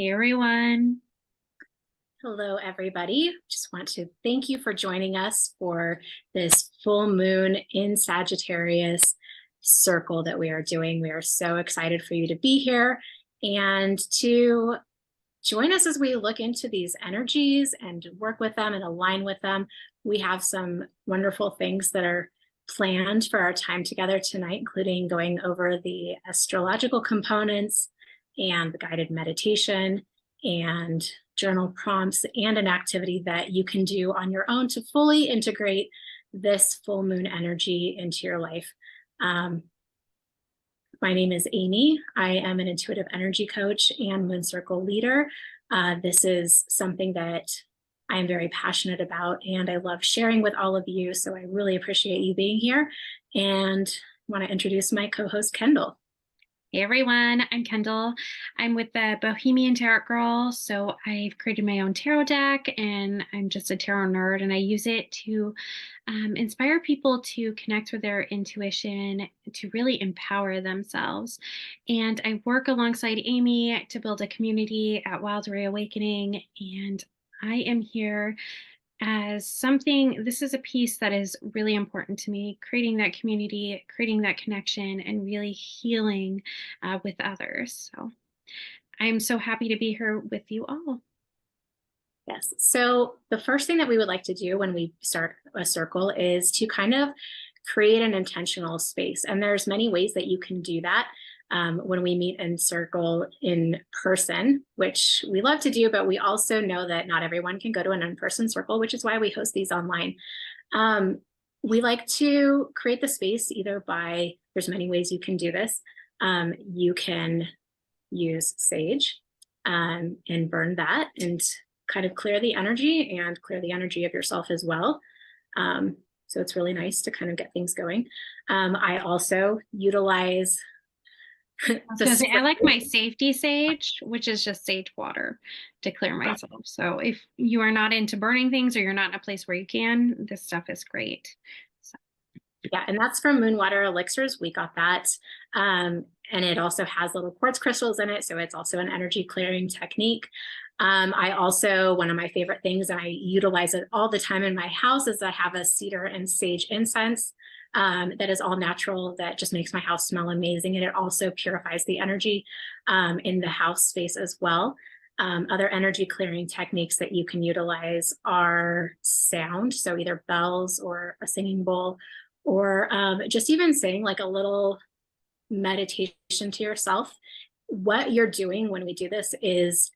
Hey everyone. Hello, everybody. Just want to thank you for joining us for this full moon in Sagittarius circle that we are doing. We are so excited for you to be here and to join us as we look into these energies and work with them and align with them. We have some wonderful things that are planned for our time together tonight, including going over the astrological components and the guided meditation and journal prompts and an activity that you can do on your own to fully integrate this full moon energy into your life. My name is Amy. I am an intuitive energy coach and Moon Circle leader. This is something that I'm very passionate about and I love sharing with all of you. So I really appreciate you being here and want to introduce my co-host Kendall. Hey everyone, I'm Kendall. I'm with the Bohemian Tarot Girl. So I've created my own tarot deck and I'm just a tarot nerd and I use it to inspire people to connect with their intuition, to really empower themselves. And I work alongside Amy to build a community at Wild Reawakening. And I am here as something, this is a piece that is really important to me, creating that community, creating that connection, and really healing with others. So I'm so happy to be here with you all. Yes. So the first thing that we would like to do when we start a circle is to kind of create an intentional space. And there's many ways that you can do that when we meet in circle in person, which we love to do, but we also know that not everyone can go to an in-person circle, which is why we host these online. We like to create the space either by, there's many ways you can do this. You can use sage and burn that and kind of clear the energy and clear the energy of yourself as well. So it's really nice to kind of get things going. I also utilize I like my safety sage, which is just sage water to clear myself. So if you are not into burning things or you're not in a place where you can, this stuff is great. So. Yeah, and that's from Moon Water Elixirs. We got that. And it also has little quartz crystals in it. So it's also an energy clearing technique. I also, one of my favorite things, and I utilize it all the time in my house, is I have a cedar and sage incense that is all natural, that just makes my house smell amazing. And it also purifies the energy in the house space as well. Other energy clearing techniques that you can utilize are sound, so either bells or a singing bowl, or just even saying like a little meditation to yourself. What you're doing when we do this is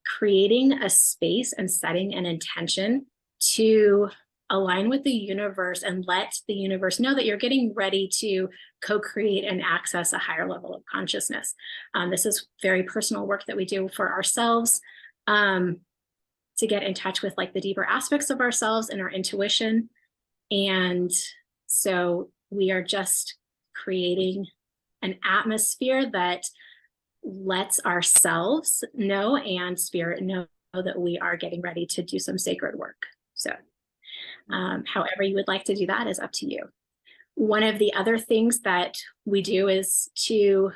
creating a space and setting an intention to align with the universe and let the universe know that you're getting ready to co-create and access a higher level of consciousness. This is very personal work that we do for ourselves to get in touch with like the deeper aspects of ourselves and our intuition. And so we are just creating an atmosphere that lets ourselves know and spirit know that we are getting ready to do some sacred work. So however you would like to do that is up to you. One of the other things that we do is to,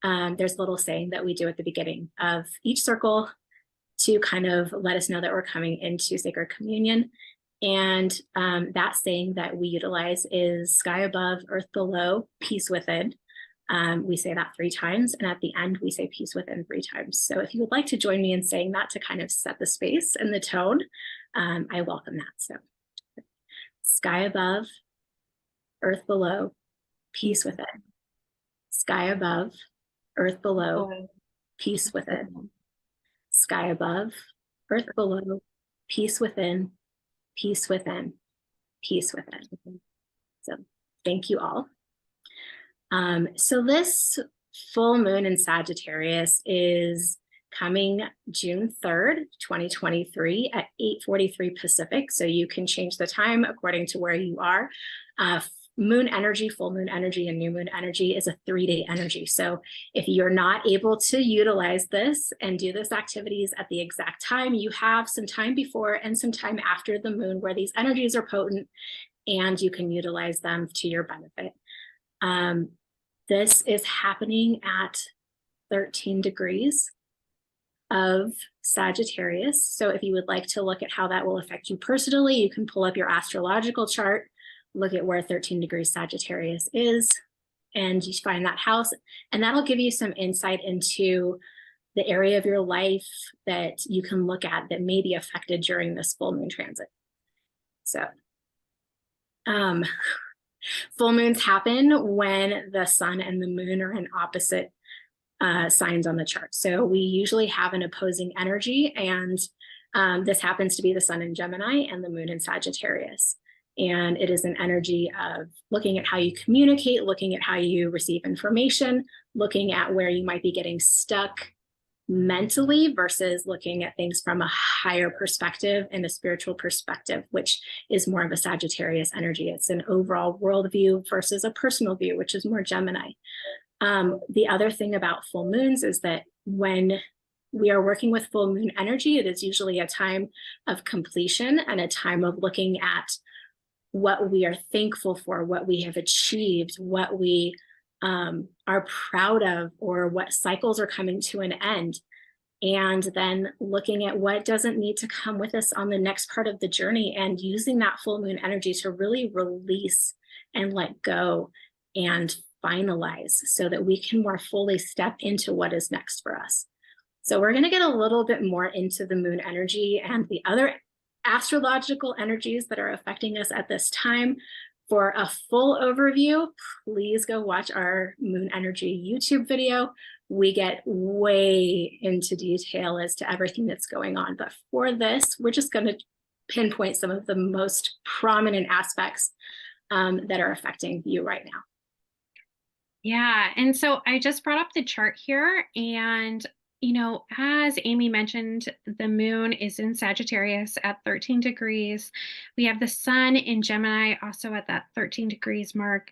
there's a little saying that we do at the beginning of each circle to kind of let us know that we're coming into sacred communion. And that saying that we utilize is sky above, earth below, peace within. We say that 3 times, and at the end we say peace within 3 times. So if you would like to join me in saying that to kind of set the space and the tone, I welcome that. So sky above, earth below, peace within. Sky above, earth below, peace within. Sky above, earth below, peace within, peace within, peace within. So thank you all. So this full moon in Sagittarius is coming June 3rd, 2023 at 8:43 Pacific. So you can change the time according to where you are. Moon energy, full moon energy, and new moon energy is a 3-day energy. So if you're not able to utilize this and do this activities at the exact time, you have some time before and some time after the moon where these energies are potent and you can utilize them to your benefit. This is happening at 13 degrees of Sagittarius. So if you would like to look at how that will affect you personally, you can pull up your astrological chart, look at where 13 degrees Sagittarius is, and you find that house, and that'll give you some insight into the area of your life that you can look at that may be affected during this full moon transit. So full moons happen when the sun and the moon are in opposite signs on the chart. So we usually have an opposing energy, and this happens to be the sun in Gemini and the moon in Sagittarius. And it is an energy of looking at how you communicate, looking at how you receive information, looking at where you might be getting stuck mentally versus looking at things from a higher perspective and a spiritual perspective, which is more of a Sagittarius energy. It's an overall worldview versus a personal view, which is more Gemini. The other thing about full moons is that when we are working with full moon energy, it is usually a time of completion and a time of looking at what we are thankful for, what we have achieved, what we are proud of, or what cycles are coming to an end. And then looking at what doesn't need to come with us on the next part of the journey, and using that full moon energy to really release and let go and finalize so that we can more fully step into what is next for us. So we're going to get a little bit more into the moon energy and the other astrological energies that are affecting us at this time. For a full overview, please go watch our moon energy YouTube video. We get way into detail as to everything that's going on. But for this, we're just going to pinpoint some of the most prominent aspects that are affecting you right now. Yeah. And so I just brought up the chart here, and as Amy mentioned, the moon is in Sagittarius at 13 degrees. We have the sun in Gemini also at that 13 degrees mark.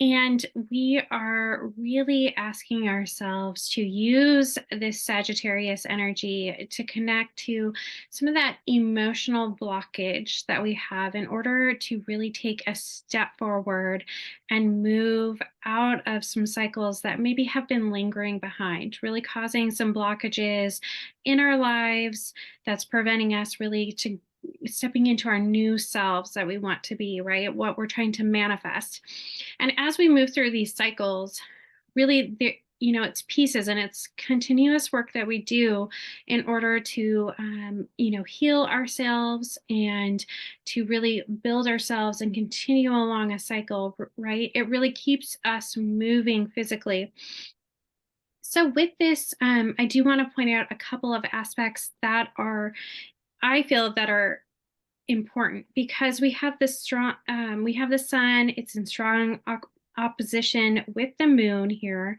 And we are really asking ourselves to use this Sagittarius energy to connect to some of that emotional blockage that we have in order to really take a step forward and move out of some cycles that maybe have been lingering behind, really causing some blockages in our lives that's preventing us really to stepping into our new selves that we want to be, right? What we're trying to manifest. And as we move through these cycles, really, it's pieces and it's continuous work that we do in order to, heal ourselves and to really build ourselves and continue along a cycle, right? It really keeps us moving physically. So with this, I do want to point out a couple of aspects that I feel that are important, because we have this strong, we have the sun, it's in strong opposition with the moon here.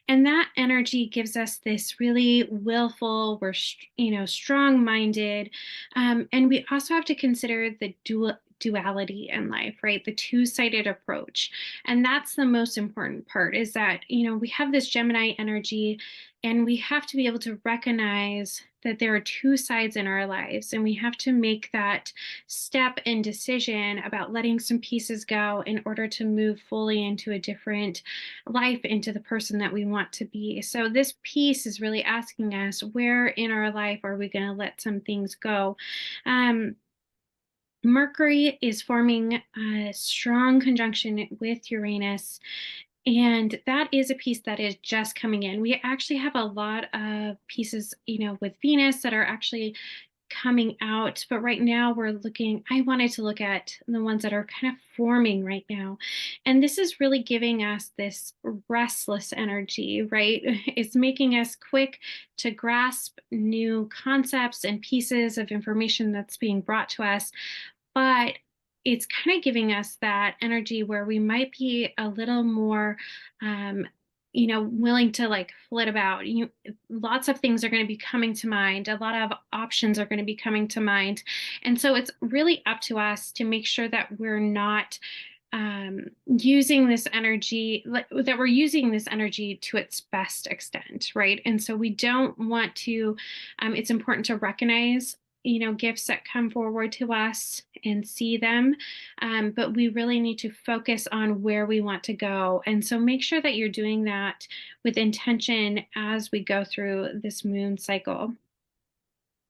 And that energy gives us this really willful, we're, strong-minded. And we also have to consider the duality in life, right? The two-sided approach. And that's the most important part, is that, we have this Gemini energy, and we have to be able to recognize that there are two sides in our lives, and we have to make that step and decision about letting some pieces go in order to move fully into a different life, into the person that we want to be. So this piece is really asking us, where in our life are we going to let some things go? Mercury is forming a strong conjunction with Uranus, and that is a piece that is just coming in. We actually have a lot of pieces, with Venus that are actually coming out. But right now I wanted to look at the ones that are kind of forming right now. And this is really giving us this restless energy, right? It's making us quick to grasp new concepts and pieces of information that's being brought to us. But it's kind of giving us that energy where we might be a little more, willing to like flit about. Lots of things are going to be coming to mind. A lot of options are going to be coming to mind. And so it's really up to us to make sure that we're not using this energy, that we're using this energy to its best extent, right? And so we don't want to, it's important to recognize gifts that come forward to us and see them. But we really need to focus on where we want to go. And so make sure that you're doing that with intention as we go through this moon cycle.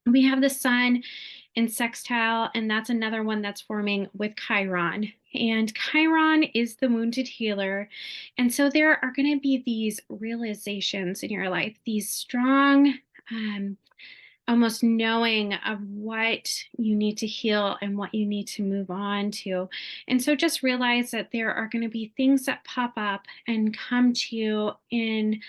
We have the sun in sextile, and that's another one that's forming with Chiron. And Chiron is the wounded healer. And so there are going to be these realizations in your life, these strong, um, almost knowing of what you need to heal and what you need to move on to. And so just realize that there are going to be things that pop up and come to you in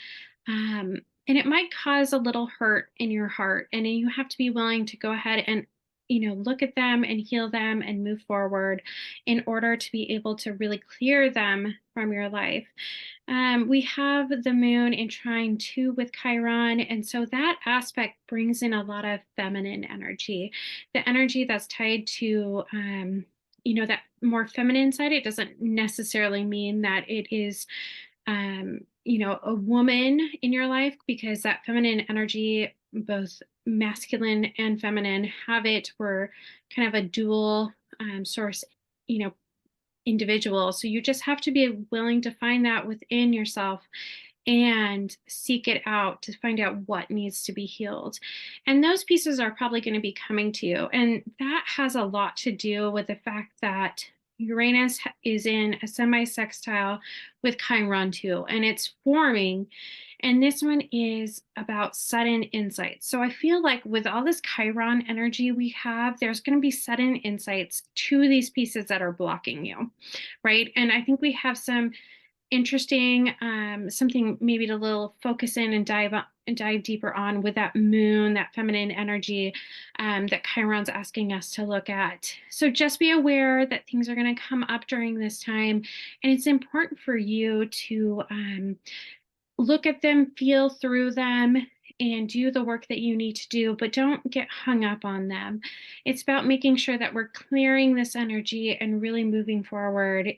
and it might cause a little hurt in your heart. And you have to be willing to go ahead and, look at them and heal them and move forward in order to be able to really clear them from your life. We have the moon in trine 2 with Chiron. And so that aspect brings in a lot of feminine energy, the energy that's tied to, that more feminine side. It doesn't necessarily mean that it is a woman in your life, because that feminine energy, both masculine and feminine, have it. We're kind of a dual source, you know, individual. So you just have to be willing to find that within yourself and seek it out to find out what needs to be healed. And those pieces are probably going to be coming to you. And that has a lot to do with the fact that Uranus is in a semi-sextile with Chiron too, and it's forming. And this one is about sudden insights. So I feel like with all this Chiron energy we have, there's going to be sudden insights to these pieces that are blocking you, right? And I think we have some interesting, something maybe to little focus in and dive deeper on with that moon, that feminine energy that Chiron's asking us to look at. So just be aware that things are going to come up during this time, and it's important for you to look at them, feel through them, and do the work that you need to do, but don't get hung up on them. It's about making sure that we're clearing this energy and really moving forward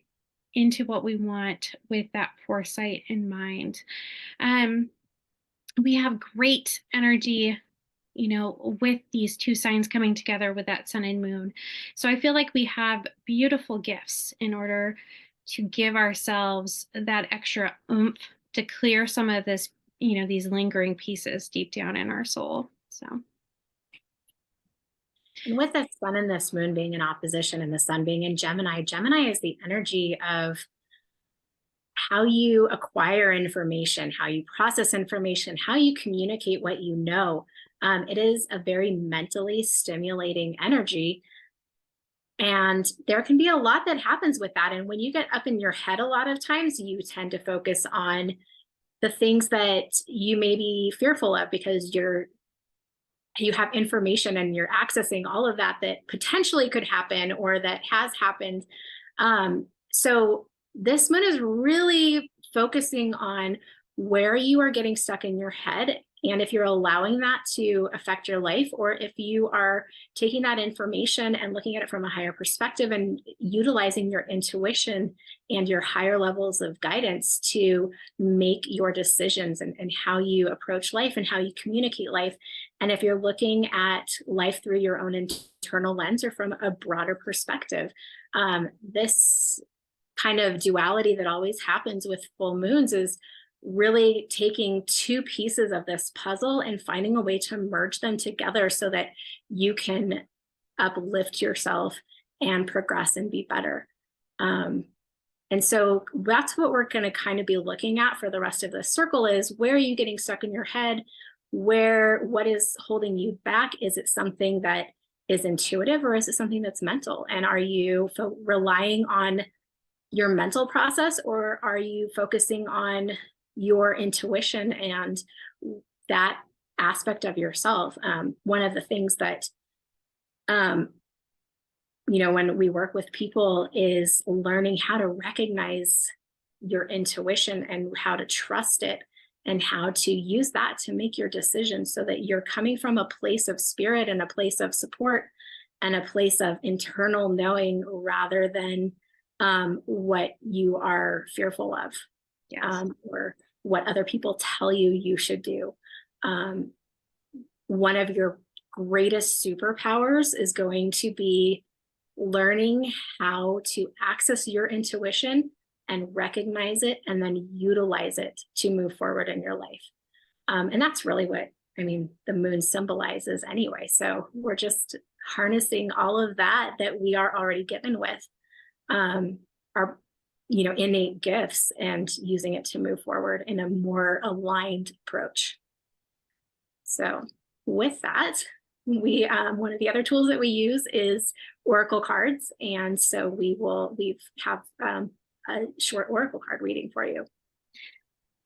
into what we want with that foresight in mind. We have great energy, with these two signs coming together with that sun and moon. So I feel like we have beautiful gifts in order to give ourselves that extra oomph to clear some of this, these lingering pieces deep down in our soul. So. And with the sun and this moon being in opposition and the sun being in Gemini, Gemini is the energy of how you acquire information, how you process information, how you communicate what you know. It is a very mentally stimulating energy. And there can be a lot that happens with that. And when you get up in your head, a lot of times you tend to focus on the things that you may be fearful of, because you have information and you're accessing all of that potentially could happen or that has happened. So this moon is really focusing on where you are getting stuck in your head, and if you're allowing that to affect your life, or if you are taking that information and looking at it from a higher perspective and utilizing your intuition and your higher levels of guidance to make your decisions and how you approach life and how you communicate life. And if you're looking at life through your own internal lens or from a broader perspective, this kind of duality that always happens with full moons is really taking two pieces of this puzzle and finding a way to merge them together so that you can uplift yourself and progress and be better. And so that's what we're going to kind of be looking at for the rest of the circle is, where are you getting stuck in your head? What is holding you back? Is it something that is intuitive, or is it something that's mental? And are you relying on your mental process, or are you focusing on your intuition and that aspect of yourself? One of the things that, when we work with people is learning how to recognize your intuition and how to trust it and how to use that to make your decisions so that you're coming from a place of spirit and a place of support and a place of internal knowing rather than what you are fearful of. Yes. Or what other people tell you should do. One of your greatest superpowers is going to be learning how to access your intuition and recognize it and then utilize it to move forward in your life. And that's really what, I mean, the moon symbolizes anyway. So we're just harnessing all of that we are already given with our, innate gifts, and using it to move forward in a more aligned approach. So with that, we one of the other tools that we use is oracle cards, and so we have a short oracle card reading for you.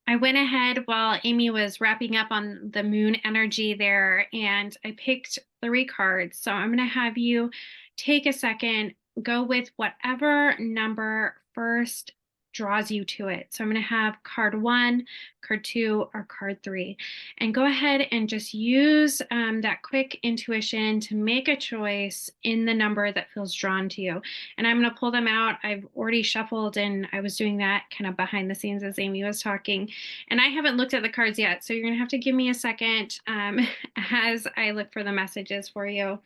I went ahead while Amy was wrapping up on the moon energy there, and I picked 3 cards. So I'm going to have you take a second, go with whatever number first draws you to it. So I'm going to have card 1, card 2, or card 3. And go ahead and just use that quick intuition to make a choice in the number that feels drawn to you. And I'm going to pull them out. I've already shuffled, and I was doing that kind of behind the scenes as Amy was talking. And I haven't looked at the cards yet, so you're going to have to give me a second as I look for the messages for you.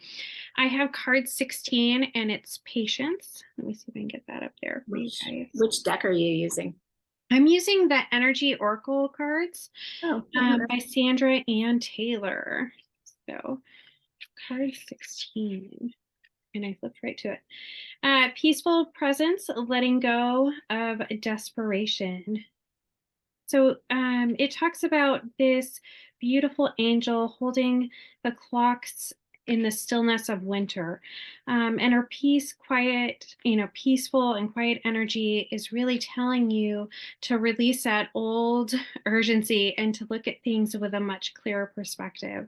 I have card 16, and it's patience. Let me see if I can get that up there for you guys. Which deck are you using? I'm using the Energy Oracle cards by Sandra Ann Taylor. So card 16, and I flipped right to it. Peaceful presence, letting go of desperation. So it talks about this beautiful angel holding the clocks in the stillness of winter. And her quiet, peaceful and quiet energy is really telling you to release that old urgency and to look at things with a much clearer perspective.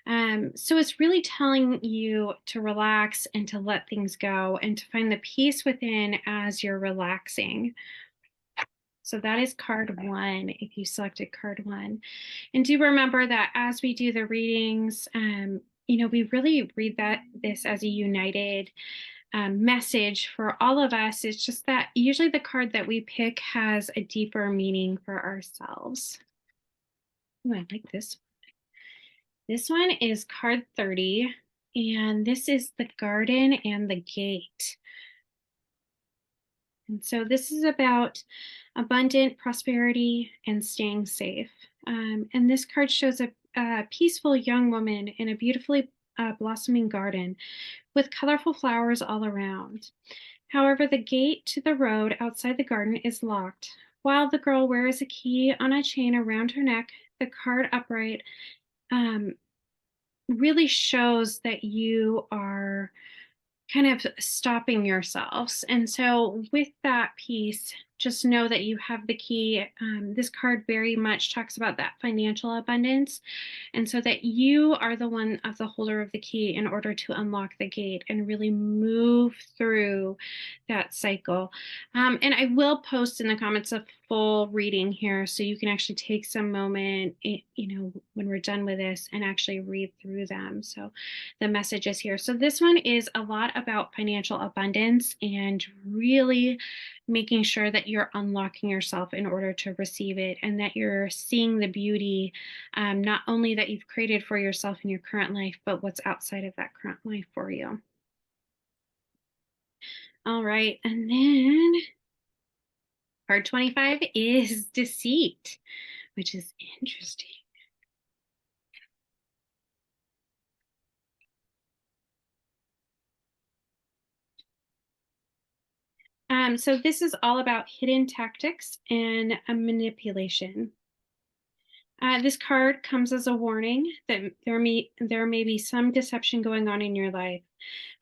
So it's really telling you to relax and to let things go and to find the peace within as you're relaxing. So that is card 1, if you selected card 1. And do remember that as we do the readings, we really read this as a united message for all of us. It's just that usually the card that we pick has a deeper meaning for ourselves. Ooh, I like this one. This one is card 30, and this is the garden and the gate. And so this is about abundant prosperity and staying safe. And this card shows a peaceful young woman in a beautifully blossoming garden with colorful flowers all around. However, the gate to the road outside the garden is locked. While the girl wears a key on a chain around her neck, the card upright really shows that you are kind of stopping yourselves. And so with that piece, just know that you have the key. This card very much talks about that financial abundance. And so that you are the one of the holder of the key in order to unlock the gate and really move through that cycle. And I will post in the comments a full reading here, so you can actually take some moment, when we're done with this, and actually read through them. So the messages here. So this one is a lot about financial abundance and really making sure that you're unlocking yourself in order to receive it, and that you're seeing the beauty, not only that you've created for yourself in your current life, but what's outside of that current life for you. All right, and then card 25 is deceit, which is interesting. So this is all about hidden tactics and manipulation. This card comes as a warning that there may be some deception going on in your life.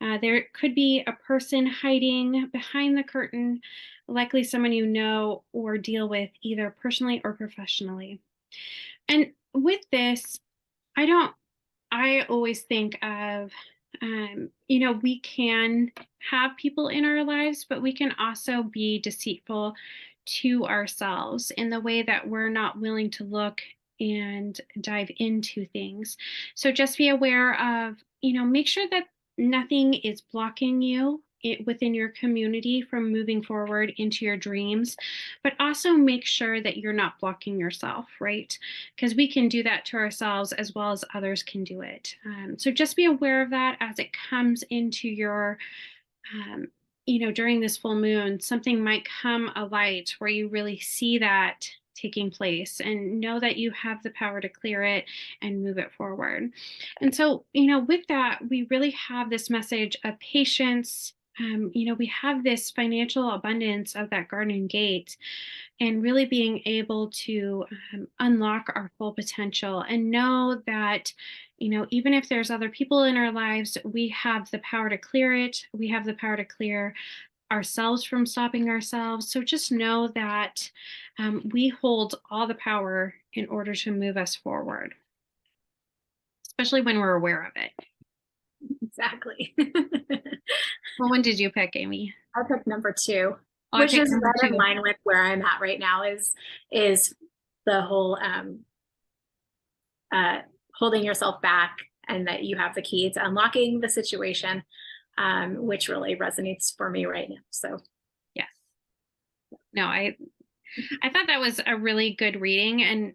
There could be a person hiding behind the curtain, likely someone you know or deal with either personally or professionally. And with this, I always think of, we can have people in our lives, but we can also be deceitful to ourselves in the way that we're not willing to look and dive into things. So just be aware of, make sure that nothing is blocking you it within your community from moving forward into your dreams, but also make sure that you're not blocking yourself, right? Because we can do that to ourselves as well as others can do it. So just be aware of that as it comes into your, um, during this full moon, something might come alight where you really see that taking place and know that you have the power to clear it and move it forward. And so, with that, we really have this message of patience. We have this financial abundance of that garden gate and really being able to unlock our full potential and know that, even if there's other people in our lives, we have the power to clear it. We have the power to clear ourselves from stopping ourselves. So just know that we hold all the power in order to move us forward, especially when we're aware of it. Exactly. What one did you pick, Amy? I picked number 2, Oh, I which picked is number right in two. line with where I'm at right now is the whole holding yourself back and that you have the key to unlocking the situation, which really resonates for me right now. So Yes. No, I thought that was a really good reading, and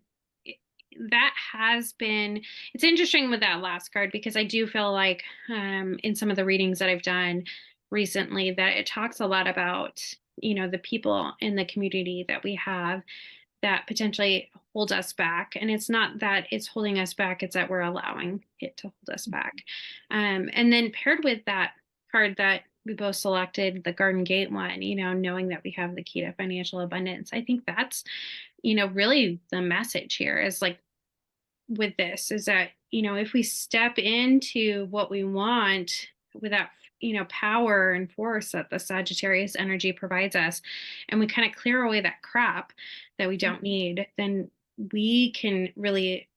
that has been, it's interesting with that last card because I do feel like in some of the readings that I've done recently that it talks a lot about, the people in the community that we have that potentially hold us back. And it's not that it's holding us back, it's that we're allowing it to hold us back. And then paired with that card that we both selected, the Garden Gate one, knowing that we have the key to financial abundance. I think that's, really the message here is like with this is that, if we step into what we want with that, power and force that the Sagittarius energy provides us, and we kind of clear away that crap that we don't need, then we can really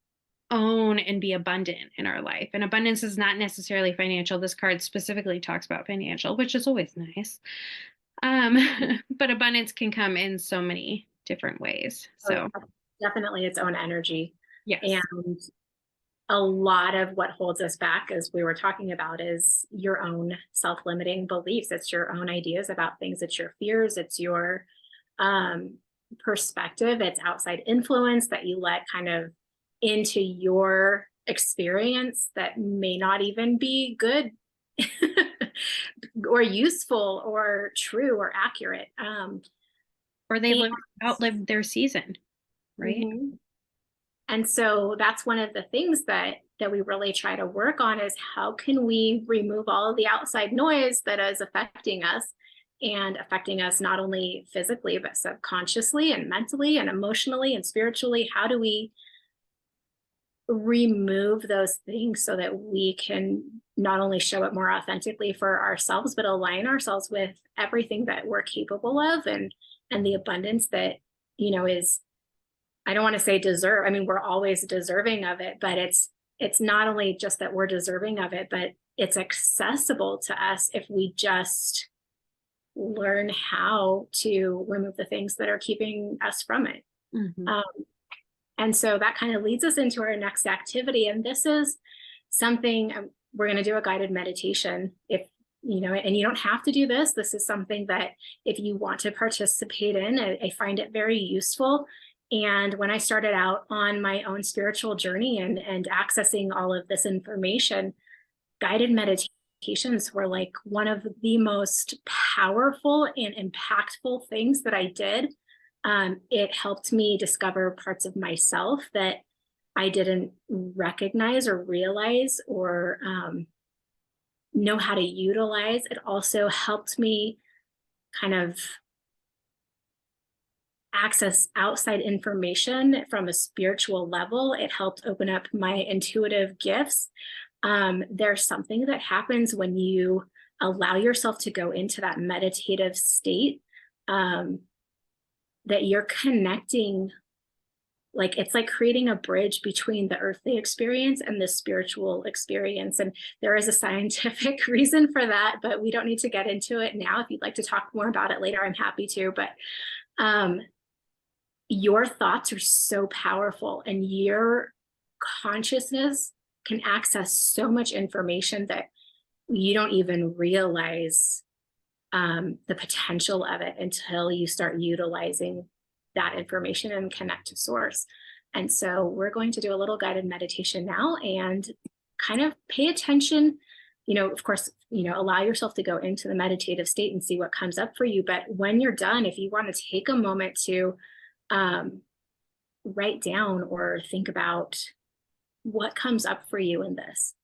own and be abundant in our life. And abundance is not necessarily financial. This card specifically talks about financial, which is always nice. Um, but abundance can come in so many different ways. So, definitely its own energy. yes. And a lot of what holds us back, as we were talking about, is your own self-limiting beliefs. It's your own ideas about things. It's your fears. It's your perspective. It's outside influence that you let kind of into your experience that may not even be good or useful or true or accurate. Or they outlived their season, right? Mhm. And so that's one of the things that we really try to work on is how can we remove all of the outside noise that is affecting us and affecting us not only physically, but subconsciously and mentally and emotionally and spiritually. How do we remove those things so that we can not only show it more authentically for ourselves, but align ourselves with everything that we're capable of and the abundance that, is, I don't want to say deserve. I mean, we're always deserving of it, but it's not only just that we're deserving of it, but it's accessible to us if we just learn how to remove the things that are keeping us from it. Mm-hmm. And so that kind of leads us into our next activity. And this is something we're going to do a guided meditation. If and you don't have to do this. This is something that if you want to participate in, I find it very useful. And when I started out on my own spiritual journey and accessing all of this information, guided meditations were like one of the most powerful and impactful things that I did. It helped me discover parts of myself that I didn't recognize or realize or know how to utilize. It also helped me kind of access outside information from a spiritual level. It helped open up my intuitive gifts. There's something that happens when you allow yourself to go into that meditative state, that you're connecting, like it's like creating a bridge between the earthly experience and the spiritual experience. And there is a scientific reason for that, but we don't need to get into it now. If you'd like to talk more about it later, I'm happy to. But your thoughts are so powerful and your consciousness can access so much information that you don't even realize the potential of it until you start utilizing that information and connect to source. And so we're going to do a little guided meditation now and kind of pay attention, of course, allow yourself to go into the meditative state and see what comes up for you. But when you're done, if you want to take a moment to write down or think about what comes up for you in this,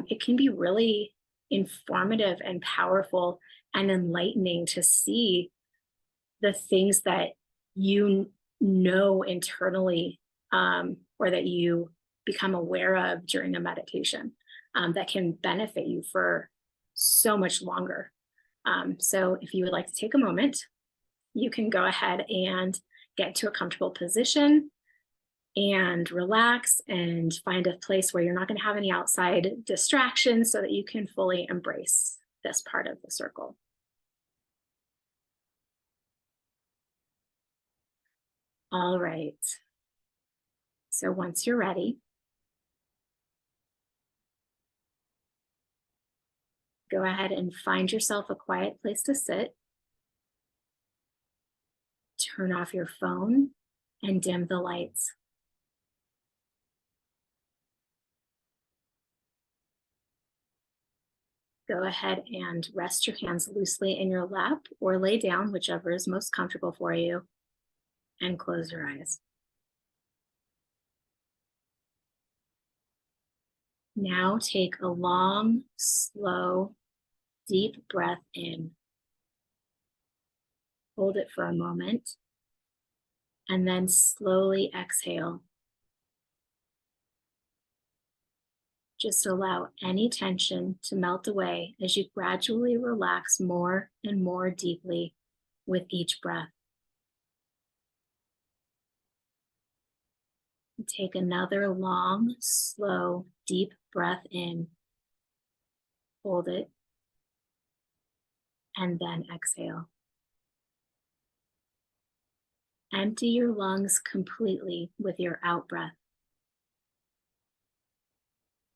it can be really informative and powerful and enlightening to see the things that you know internally, or that you become aware of during a meditation, that can benefit you for so much longer. So if you would like to take a moment, you can go ahead and get to a comfortable position and relax and find a place where you're not going to have any outside distractions so that you can fully embrace this part of the circle. All right. So once you're ready, go ahead and find yourself a quiet place to sit. Turn off your phone and dim the lights. Go ahead and rest your hands loosely in your lap or lay down, whichever is most comfortable for you, and close your eyes. Now take a long, slow, deep breath in. Hold it for a moment, and then slowly exhale. Just allow any tension to melt away as you gradually relax more and more deeply with each breath. Take another long, slow, deep breath in. Hold it, and then exhale. Empty your lungs completely with your out breath.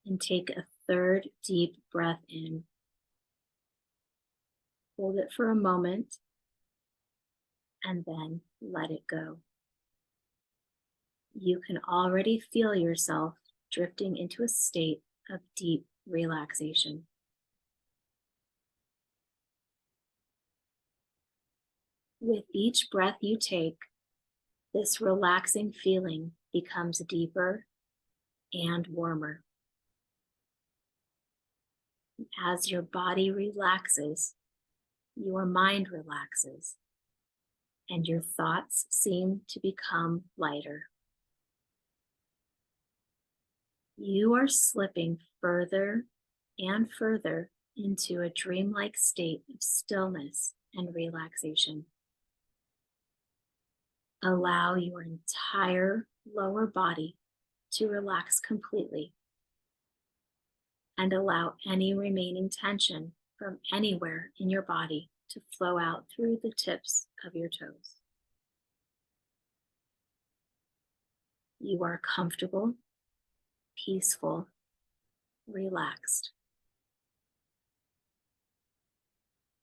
And take a third deep breath in. Hold it for a moment, and then let it go. You can already feel yourself drifting into a state of deep relaxation. With each breath you take, this relaxing feeling becomes deeper and warmer. As your body relaxes, your mind relaxes, and your thoughts seem to become lighter. You are slipping further and further into a dreamlike state of stillness and relaxation. Allow your entire lower body to relax completely, and allow any remaining tension from anywhere in your body to flow out through the tips of your toes. You are comfortable, peaceful, relaxed.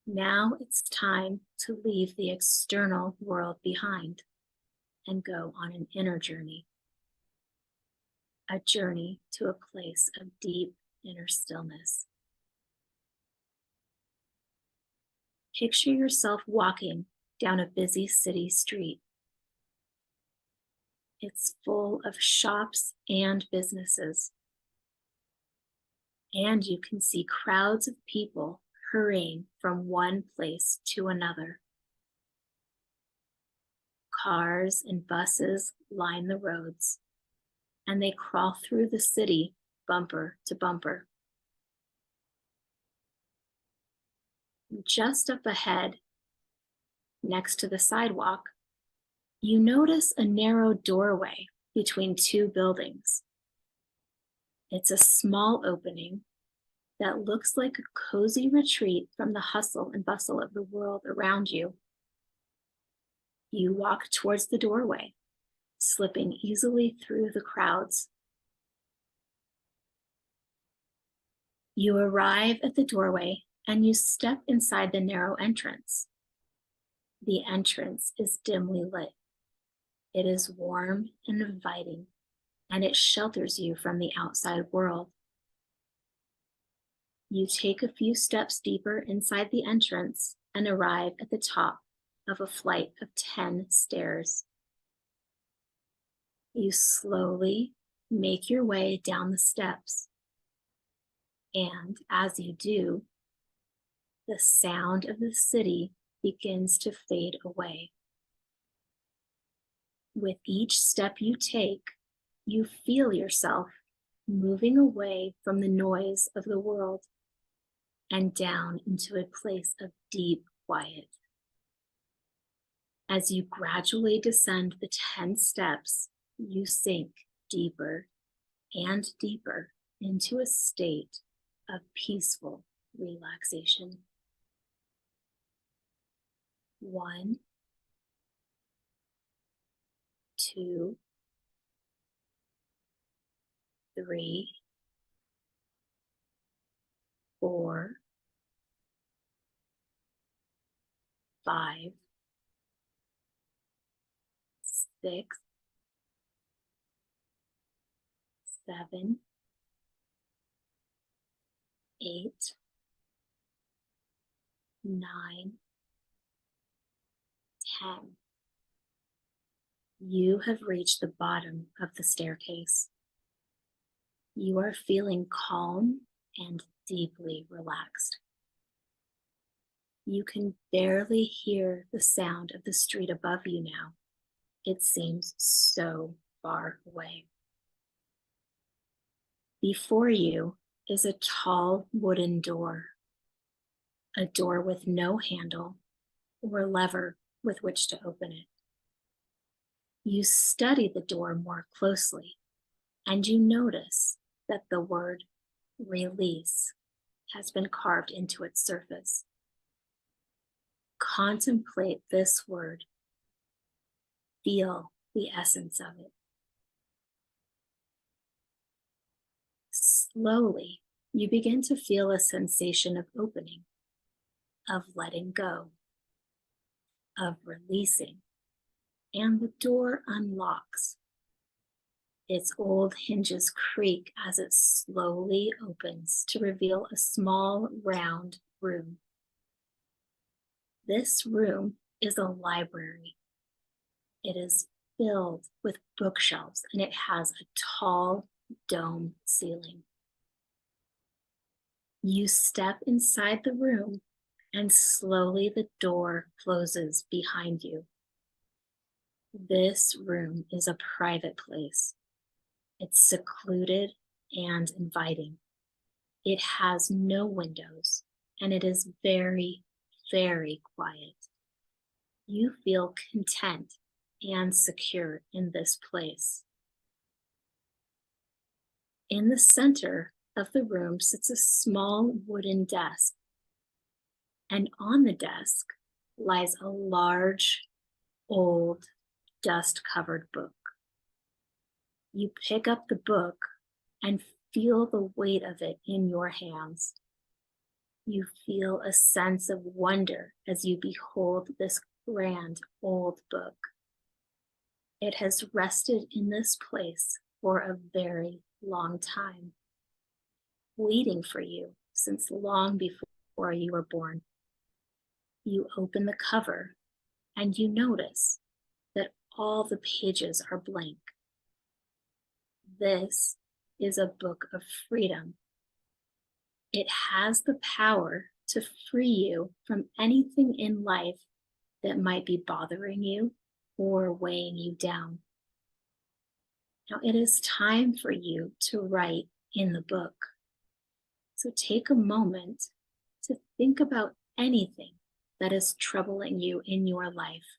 Now it's time to leave the external world behind and go on an inner journey, a journey to a place of deep inner stillness. Picture yourself walking down a busy city street. It's full of shops and businesses, and you can see crowds of people hurrying from one place to another. Cars and buses line the roads, and they crawl through the city bumper to bumper. Just up ahead, next to the sidewalk, you notice a narrow doorway between two buildings. It's a small opening that looks like a cozy retreat from the hustle and bustle of the world around you. You walk towards the doorway, slipping easily through the crowds. You arrive at the doorway and you step inside the narrow entrance. The entrance is dimly lit. It is warm and inviting, and it shelters you from the outside world. You take a few steps deeper inside the entrance and arrive at the top of a flight of 10 stairs. You slowly make your way down the steps, and as you do, the sound of the city begins to fade away. With each step you take, you feel yourself moving away from the noise of the world and down into a place of deep quiet. As you gradually descend the 10 steps, you sink deeper and deeper into a state of peaceful relaxation. 1, 2, 3, 4, 5, 6, 7, 8, 9, 10. You have reached the bottom of the staircase. You are feeling calm and deeply relaxed. You can barely hear the sound of the street above you now. It seems so far away. Before you is a tall wooden door, a door with no handle or lever with which to open it. You study the door more closely, and you notice that the word release has been carved into its surface. Contemplate this word. Feel the essence of it. Slowly, you begin to feel a sensation of opening, of letting go, of releasing, and the door unlocks. Its old hinges creak as it slowly opens to reveal a small, round room. This room is a library. It is filled with bookshelves, and it has a tall dome ceiling. You step inside the room, and slowly the door closes behind you. This room is a private place. It's secluded and inviting. It has no windows, and it is very, very quiet. You feel content and secure in this place. In the center of the room sits a small wooden desk, and on the desk lies a large, old, dust-covered book. You pick up the book and feel the weight of it in your hands. You feel a sense of wonder as you behold this grand old book. It has rested in this place for a very long time, waiting for you since long before you were born. You open the cover and you notice that all the pages are blank. This is a book of freedom. It has the power to free you from anything in life that might be bothering you or weighing you down. Now it is time for you to write in the book. So take a moment to think about anything that is troubling you in your life.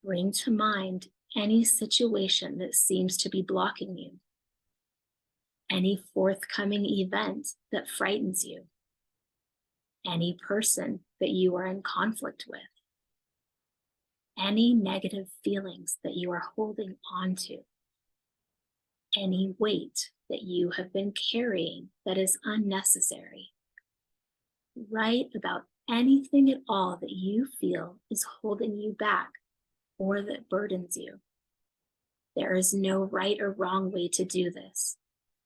Bring to mind any situation that seems to be blocking you, any forthcoming event that frightens you, any person that you are in conflict with, any negative feelings that you are holding on to, any weight that you have been carrying that is unnecessary. Write about anything at all that you feel is holding you back or that burdens you. There is no right or wrong way to do this.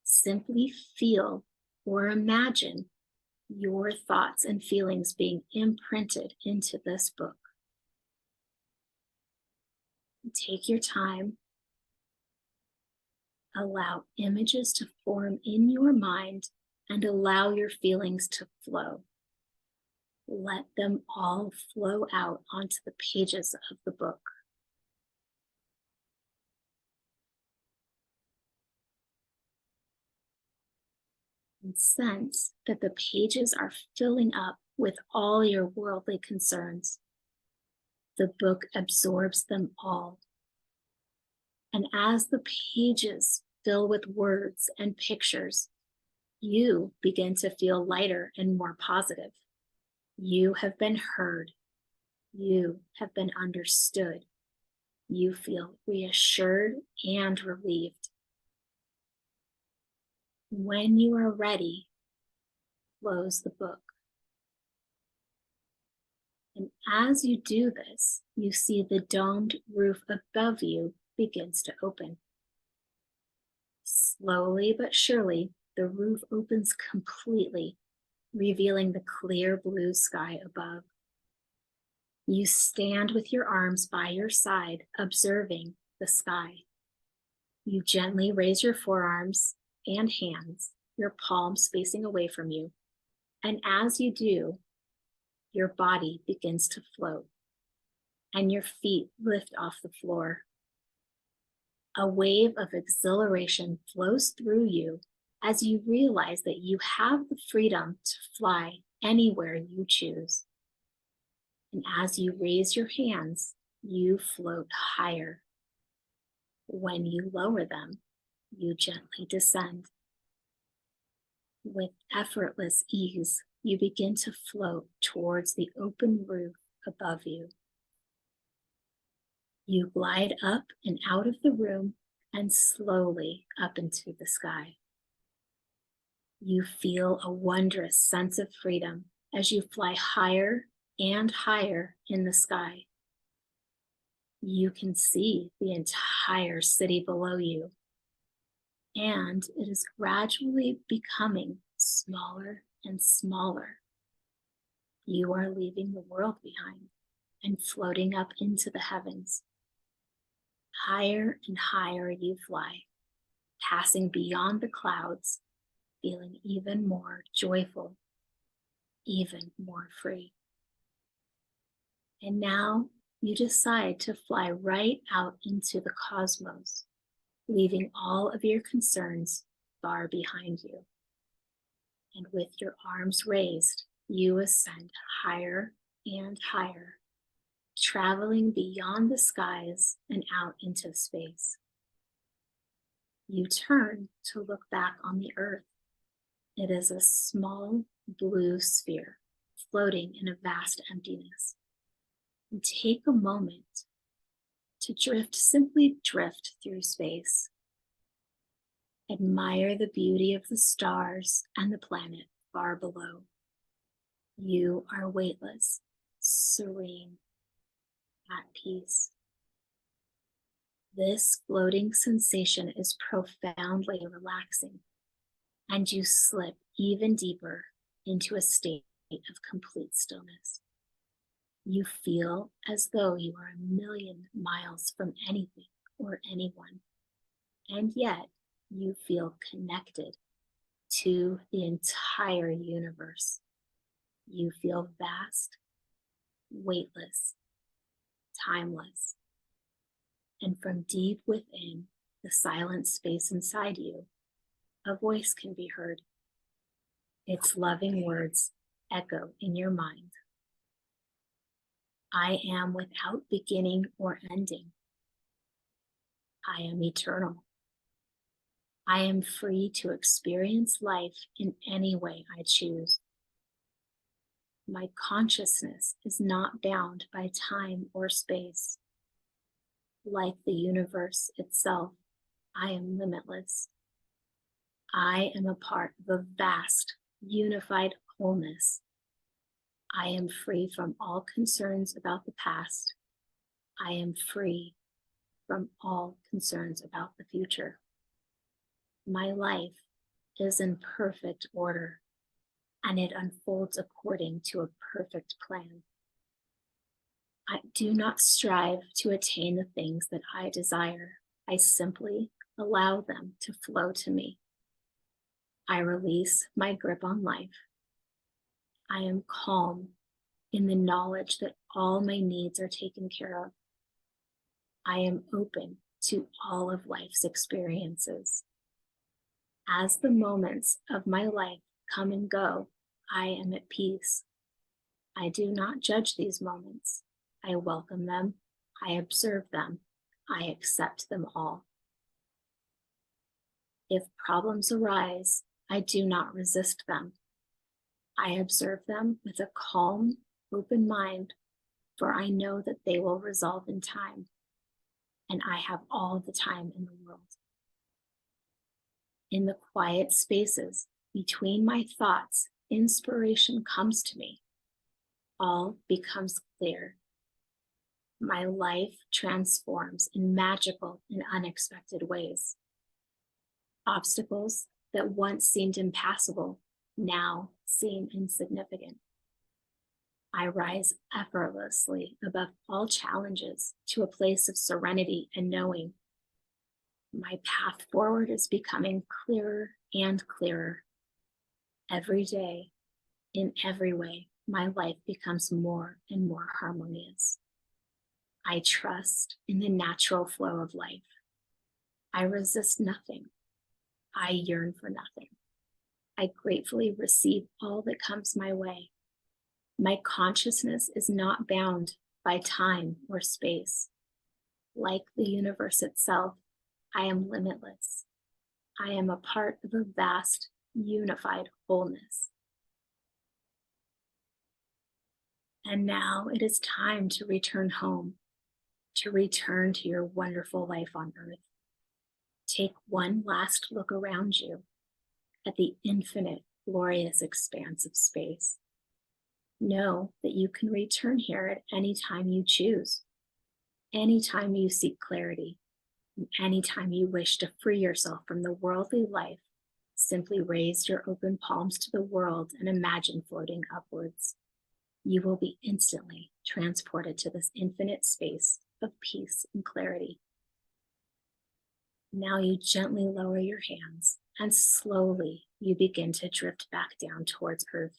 Simply feel or imagine your thoughts and feelings being imprinted into this book. Take your time. Allow images to form in your mind and allow your feelings to flow. Let them all flow out onto the pages of the book. And sense that the pages are filling up with all your worldly concerns. The book absorbs them all. And as the pages fill with words and pictures, you begin to feel lighter and more positive. You have been heard. You have been understood. You feel reassured and relieved. When you are ready, close the book. And as you do this, you see the domed roof above you begins to open. Slowly but surely, the roof opens completely, revealing the clear blue sky above. You stand with your arms by your side, observing the sky. You gently raise your forearms and hands, your palms facing away from you. And as you do, your body begins to float, and your feet lift off the floor. A wave of exhilaration flows through you as you realize that you have the freedom to fly anywhere you choose. And as you raise your hands, you float higher. When you lower them, you gently descend. With effortless ease, you begin to float towards the open roof above you. You glide up and out of the room and slowly up into the sky. You feel a wondrous sense of freedom as you fly higher and higher in the sky. You can see the entire city below you, and it is gradually becoming smaller and smaller. You are leaving the world behind and floating up into the heavens. Higher and higher you fly, passing beyond the clouds, feeling even more joyful, even more free. And now you decide to fly right out into the cosmos, leaving all of your concerns far behind you. And with your arms raised, you ascend higher and higher, traveling beyond the skies and out into space. You turn to look back on the earth. It is a small blue sphere floating in a vast emptiness. And take a moment to simply drift through space. Admire the beauty of the stars and the planet far below. You are weightless, serene, at peace. This floating sensation is profoundly relaxing, and you slip even deeper into a state of complete stillness. You feel as though you are a million miles from anything or anyone, and yet you feel connected to the entire universe. You feel vast, weightless, timeless, and from deep within the silent space inside you, a voice can be heard. Its loving words echo in your mind. I am without beginning or ending. I am eternal. I am free to experience life in any way I choose. My consciousness is not bound by time or space. Like the universe itself, I am limitless. I am a part of a vast, unified wholeness, I am free from all concerns about the past. I am free from all concerns about the future. My life is in perfect order, and it unfolds according to a perfect plan. I do not strive to attain the things that I desire. I simply allow them to flow to me. I release my grip on life. I am calm in the knowledge that all my needs are taken care of. I am open to all of life's experiences. As the moments of my life come and go, I am at peace. I do not judge these moments. I welcome them. I observe them. I accept them all. If problems arise, I do not resist them. I observe them with a calm, open mind, for I know that they will resolve in time, and I have all the time in the world. In the quiet spaces between my thoughts, inspiration comes to me. All becomes clear. My life transforms in magical and unexpected ways. Obstacles that once seemed impassable now seem insignificant. I rise effortlessly above all challenges to a place of serenity and knowing. My path forward is becoming clearer and clearer. Every day, in every way, my life becomes more and more harmonious. I trust in the natural flow of life. I resist nothing. I yearn for nothing. I gratefully receive all that comes my way. My consciousness is not bound by time or space. Like the universe itself, I am limitless. I am a part of a vast, unified wholeness. And now it is time to return home, to return to your wonderful life on earth. Take one last look around you at the infinite, glorious expanse of space. Know that you can return here at any time you choose, anytime you seek clarity, and anytime you wish to free yourself from the worldly life. Simply raise your open palms to the world and imagine floating upwards. You will be instantly transported to this infinite space of peace and clarity. Now you gently lower your hands and slowly you begin to drift back down towards Earth.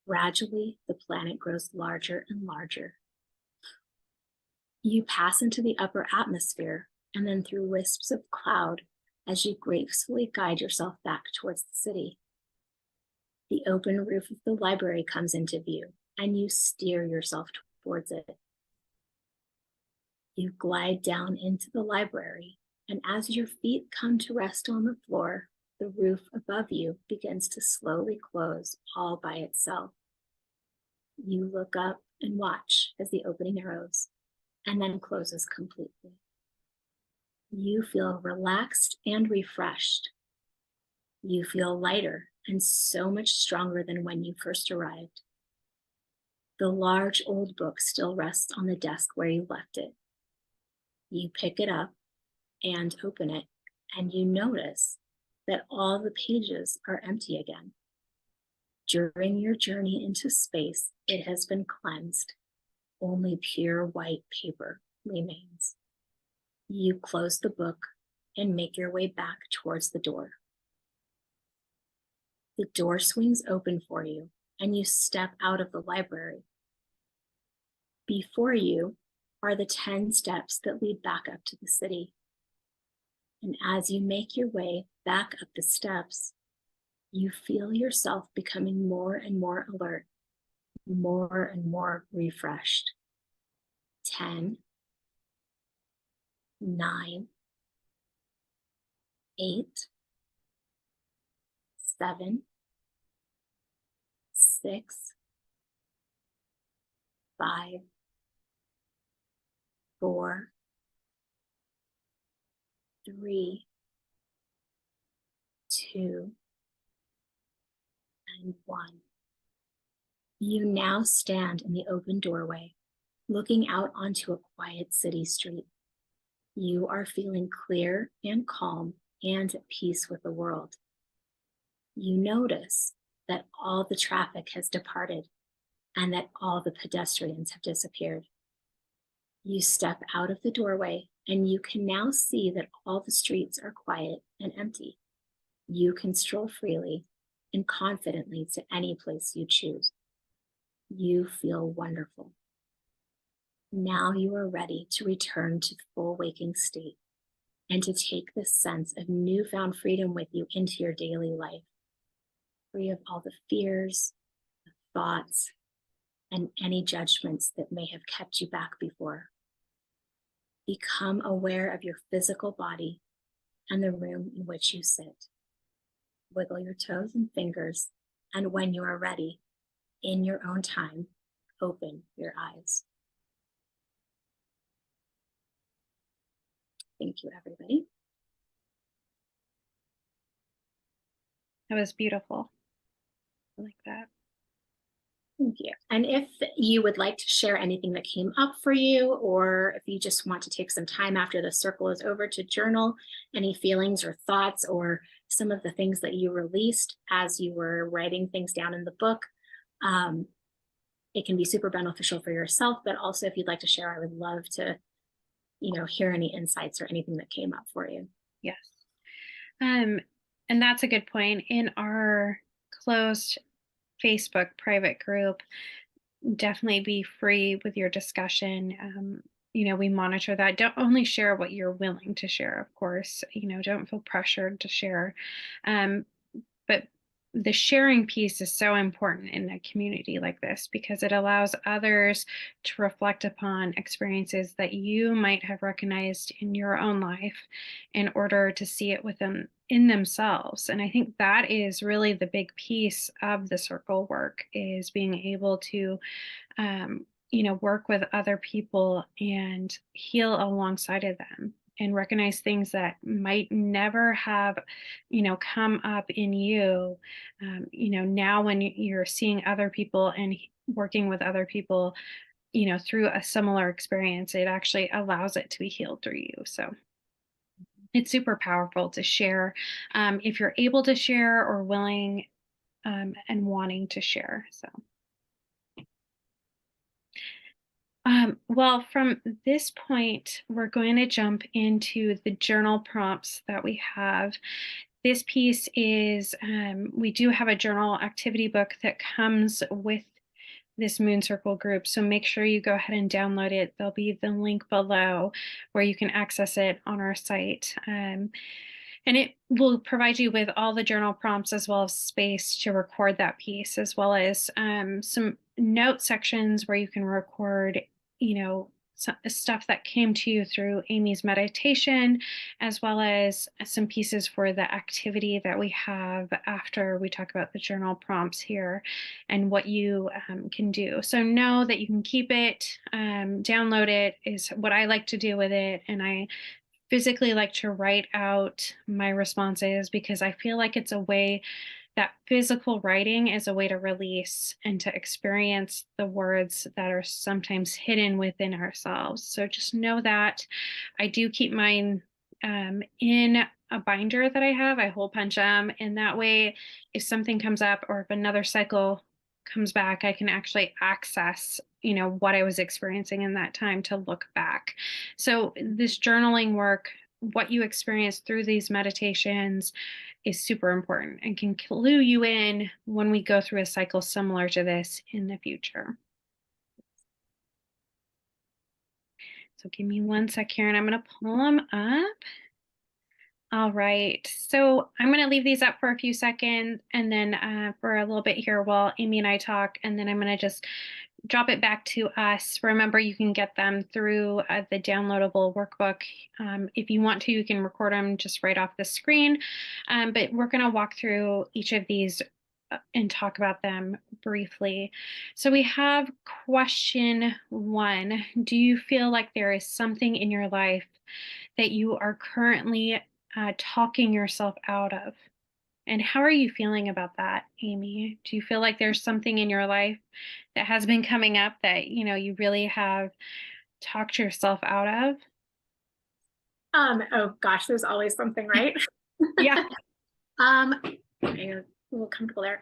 Gradually, the planet grows larger and larger. You pass into the upper atmosphere and then through wisps of cloud as you gracefully guide yourself back towards the city. The open roof of the library comes into view and you steer yourself towards it. You glide down into the library, and as your feet come to rest on the floor, the roof above you begins to slowly close all by itself. You look up and watch as the opening arrows and then closes completely. You feel relaxed and refreshed. You feel lighter and so much stronger than when you first arrived. The large old book still rests on the desk where you left it. You pick it up and open it, and you notice that all the pages are empty again. During your journey into space, it has been cleansed. Only pure white paper remains. You close the book and make your way back towards the door. The door swings open for you, and you step out of the library. Before you are the 10 steps that lead back up to the city. And as you make your way back up the steps, you feel yourself becoming more and more alert, more and more refreshed. 10, 9, 8, 7, 6, 5, 4, 3, 2, and 1. You now stand in the open doorway, looking out onto a quiet city street. You are feeling clear and calm and at peace with the world. You notice that all the traffic has departed and that all the pedestrians have disappeared. You step out of the doorway and you can now see that all the streets are quiet and empty. You can stroll freely and confidently to any place you choose. You feel wonderful. Now you are ready to return to the full waking state and to take this sense of newfound freedom with you into your daily life, free of all the fears, the thoughts, and any judgments that may have kept you back before. Become aware of your physical body and the room in which you sit. Wiggle your toes and fingers, and when you are ready, in your own time, open your eyes. Thank you, everybody. That was beautiful. I like that. Thank you. And if you would like to share anything that came up for you, or if you just want to take some time after the circle is over to journal any feelings or thoughts or some of the things that you released as you were writing things down in the book, it can be super beneficial for yourself, but also if you'd like to share, I would love to, hear any insights or anything that came up for you. Yes. And that's a good point. In our closed Facebook private group, definitely be free with your discussion. We monitor that. Don't only share what you're willing to share, of course. Don't feel pressured to share. Um, but the sharing piece is so important in a community like this because it allows others to reflect upon experiences that you might have recognized in your own life in order to see it within in themselves. And I think that is really the big piece of the circle work, is being able to work with other people and heal alongside of them and recognize things that might never have, come up in you. Now when you're seeing other people and working with other people, through a similar experience, it actually allows it to be healed through you. So it's super powerful to share, if you're able to share or willing, and wanting to share. So. Well, from this point, we're going to jump into the journal prompts that we have. This piece is, we do have a journal activity book that comes with this Moon Circle group. So make sure you go ahead and download it. There'll be the link below where you can access it on our site. And it will provide you with all the journal prompts as well as space to record that piece, as well as some note sections where you can record, stuff that came to you through Amy's meditation, as well as some pieces for the activity that we have after we talk about the journal prompts here and what you can do. So know that you can keep it, download it is what I like to do with it. And I physically like to write out my responses because I feel like it's a way that physical writing is a way to release and to experience the words that are sometimes hidden within ourselves. So just know that I do keep mine in a binder that I have. I hole punch them, and that way, if something comes up or if another cycle comes back, I can actually access, what I was experiencing in that time to look back. So this journaling work, what you experience through these meditations, is super important and can clue you in when we go through a cycle similar to this in the future. So give me one sec here and I'm going to pull them up. All right, so I'm going to leave these up for a few seconds and then for a little bit here while Amy and I talk, and then I'm going to just drop it back to us. Remember, you can get them through the downloadable workbook. If you want to, you can record them just right off the screen, but we're going to walk through each of these and talk about them briefly. So we have question 1. Do you feel like there is something in your life that you are currently talking yourself out of? And how are you feeling about that, Amy? Do you feel like there's something in your life that has been coming up that, you really have talked yourself out of? Oh gosh, there's always something, right? Yeah. Um, I'm a little comfortable there.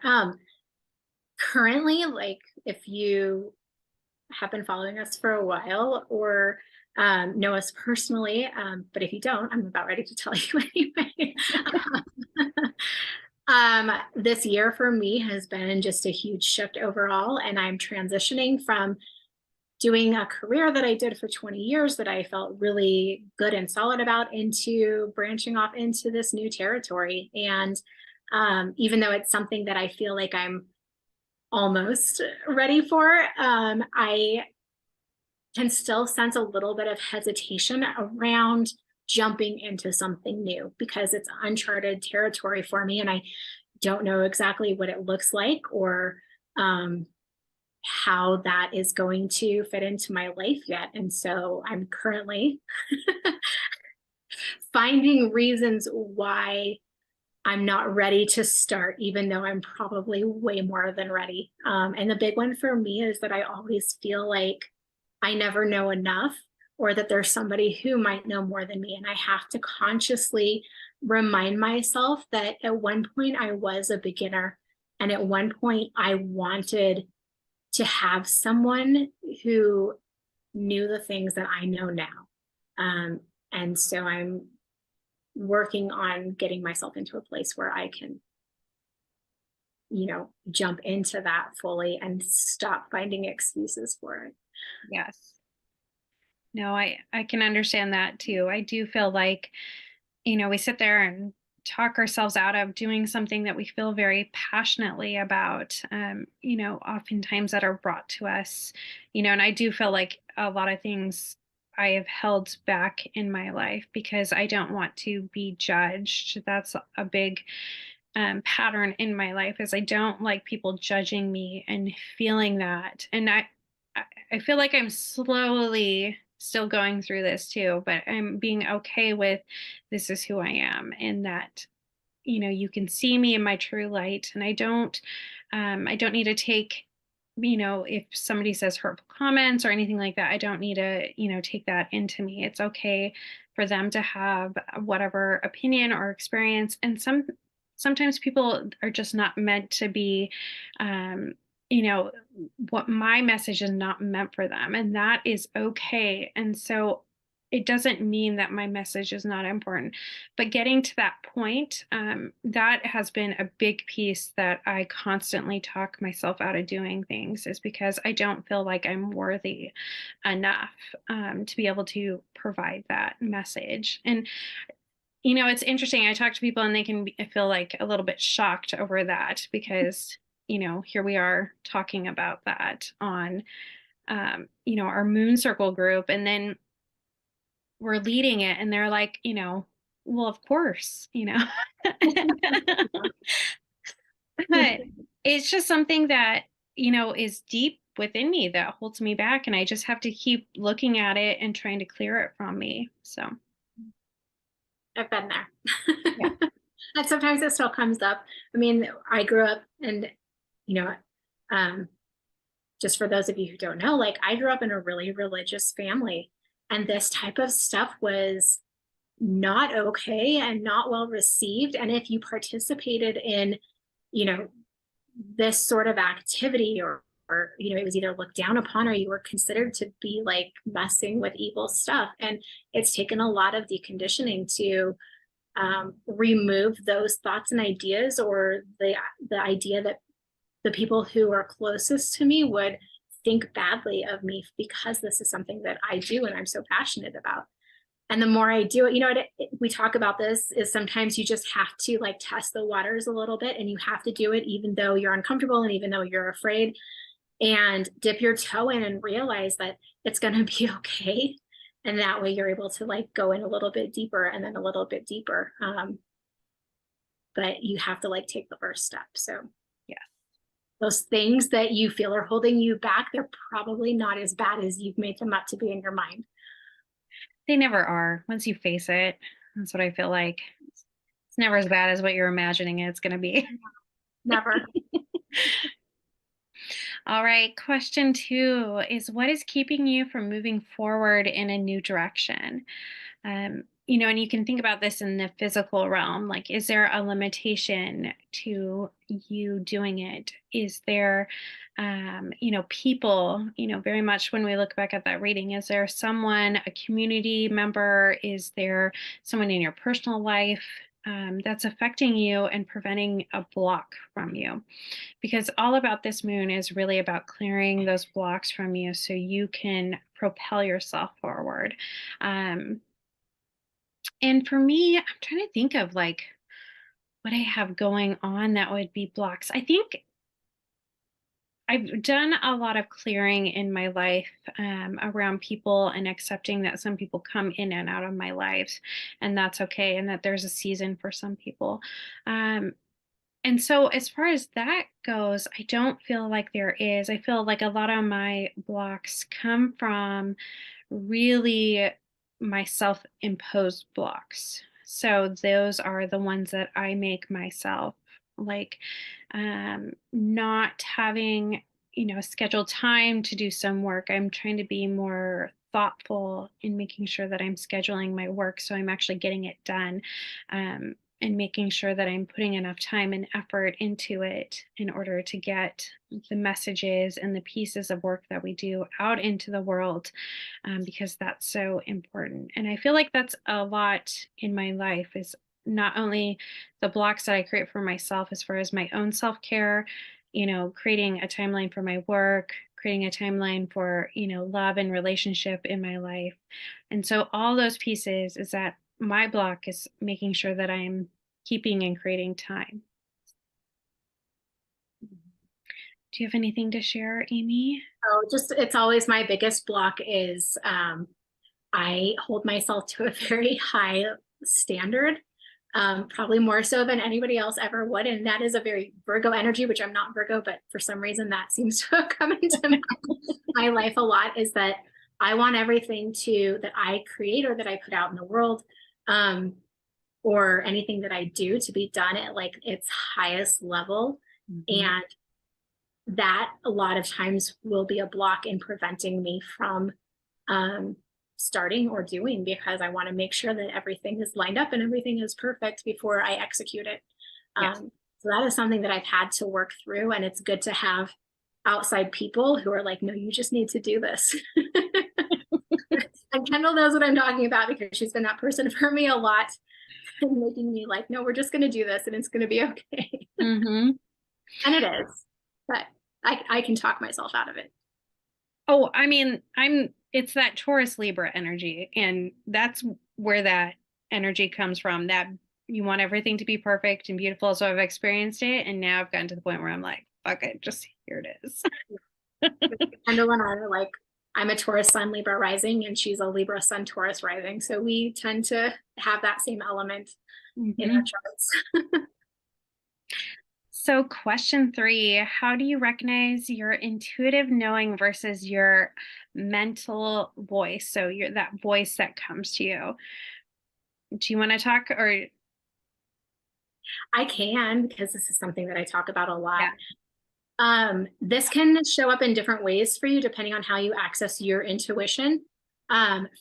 Currently, like if you have been following us for a while or know us personally, but if you don't, I'm about ready to tell you anyway. This year for me has been just a huge shift overall, and I'm transitioning from doing a career that I did for 20 years that I felt really good and solid about into branching off into this new territory. And even though it's something that I feel like I'm almost ready for, I can still sense a little bit of hesitation around jumping into something new because it's uncharted territory for me and I don't know exactly what it looks like or um, how that is going to fit into my life yet. And so I'm currently finding reasons why I'm not ready to start, even though I'm probably way more than ready. And the big one for me is that I always feel like I never know enough, or that there's somebody who might know more than me. And I have to consciously remind myself that at one point I was a beginner. And at one point I wanted to have someone who knew the things that I know now. And so I'm working on getting myself into a place where I can, jump into that fully and stop finding excuses for it. Yes. No, I can understand that too. I do feel like, we sit there and talk ourselves out of doing something that we feel very passionately about, oftentimes that are brought to us, and I do feel like a lot of things I have held back in my life because I don't want to be judged. That's a big pattern in my life is I don't like people judging me and feeling that. And I feel like I'm slowly still going through this too, but I'm being okay with this is who I am and that you can see me in my true light and I don't need to take if somebody says hurtful comments or anything like that, I don't need to take that into me. It's okay for them to have whatever opinion or experience, and sometimes people are just not meant to be um you know what my message is not meant for them, and that is okay. And so it doesn't mean that my message is not important, but getting to that point, that has been a big piece that I constantly talk myself out of doing things, is because I don't feel like I'm worthy enough to be able to provide that message. And it's interesting. I talk to people and they can feel like a little bit shocked over that because here we are talking about that on our Moon Circle group, and then we're leading it and they're like, well, of course. But it's just something that, is deep within me that holds me back. And I just have to keep looking at it and trying to clear it from me. So, I've been yeah. there. And sometimes it still comes up. I mean, I grew up and, you know, um, just for those of you who don't know, like I grew up in a really religious family, and this type of stuff was not okay and not well received. And if you participated in, you know, this sort of activity or it was either looked down upon or you were considered to be like messing with evil stuff. And it's taken a lot of deconditioning to remove those thoughts and ideas, or the idea that the people who are closest to me would think badly of me because this is something that I do and I'm so passionate about. And the more I do it, we talk about this, is sometimes you just have to like test the waters a little bit, and you have to do it even though you're uncomfortable and even though you're afraid, and dip your toe in and realize that it's going to be okay. And that way you're able to like go in a little bit deeper and then a little bit deeper. But you have to like take the first step. So Yeah. those things that you feel are holding you back, they're probably not as bad as you've made them up to be in your mind. They never are once you face it. That's what I feel like. It's never as bad as what you're imagining it's going to be. Never. All right. Question 2 is, what is keeping you from moving forward in a new direction? And you can think about this in the physical realm. Like, is there a limitation to you doing it? Is there, people, very much when we look back at that reading, is there someone, a community member? Is there someone in your personal life that's affecting you and preventing a block from you? Because all about this moon is really about clearing those blocks from you so you can propel yourself forward. Um, and for me, I'm trying to think of like what I have going on that would be blocks. I think I've done a lot of clearing in my life around people and accepting that some people come in and out of my life, and that's okay, and that there's a season for some people. Um, And so, as far as that goes, I don't feel like there is. I feel like a lot of my blocks come from really my self imposed blocks. So, those are the ones that I make myself, like not having, scheduled time to do some work. I'm trying to be more thoughtful in making sure that I'm scheduling my work so I'm actually getting it done. And making sure that I'm putting enough time and effort into it in order to get the messages and the pieces of work that we do out into the world, because that's so important. And I feel like that's a lot in my life is not only the blocks that I create for myself as far as my own self care, creating a timeline for my work, creating a timeline for, love and relationship in my life. And so all those pieces is that my block is making sure that I'm keeping and creating time. Do you have anything to share, Amy? So just, it's always my biggest block is I hold myself to a very high standard, probably more so than anybody else ever would. And that is a very Virgo energy, which I'm not Virgo, but for some reason that seems to have come into my life a lot, is that I want everything that I create or that I put out in the world, or anything that I do, to be done at like its highest level. Mm-hmm. And that a lot of times will be a block in preventing me from starting or doing, because I want to make sure that everything is lined up and everything is perfect before I execute it. Yes. So that is something that I've had to work through, and it's good to have outside people who are like, no, you just need to do this. And Kendall knows what I'm talking about because she's been that person for me a lot, and making me like, no, we're just going to do this and it's going to be okay. Mm-hmm. And it is, but I can talk myself out of it. Oh, I mean, it's that Taurus Libra energy, and that's where that energy comes from. That you want everything to be perfect and beautiful. So I've experienced it, and now I've gotten to the point where I'm like, fuck it, just here it is. Kendall and I are like, I'm a Taurus Sun Libra rising, and she's a Libra Sun Taurus rising. So we tend to have that same element in our charts. So, question 3, how do you recognize your intuitive knowing versus your mental voice? So, that voice that comes to you. Do you want to talk or? I can, because this is something that I talk about a lot. Yeah. This can show up in different ways for you depending on how you access your intuition.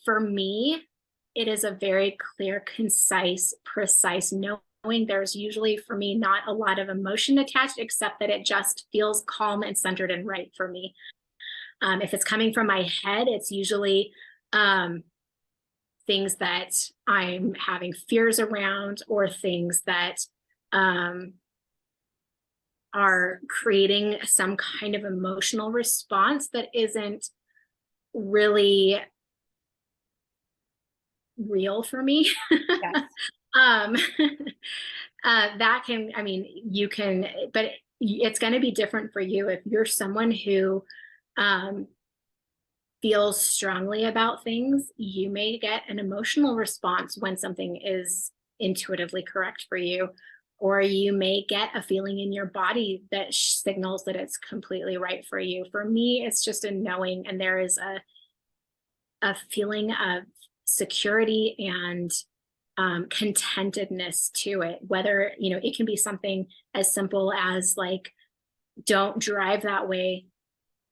For me, it is a very clear, concise, precise knowing. There's usually, for me, not a lot of emotion attached, except that it just feels calm and centered and right for me. If it's coming from my head, it's usually things that I'm having fears around, or things that are creating some kind of emotional response that isn't really real for me. Yes. That can, I mean, you can, but it's going to be different for you. If you're someone who feels strongly about things, you may get an emotional response when something is intuitively correct for you, or you may get a feeling in your body that signals that it's completely right for you. For me, it's just a knowing, and there is a feeling of security and contentedness to it, whether, you know, it can be something as simple as like, don't drive that way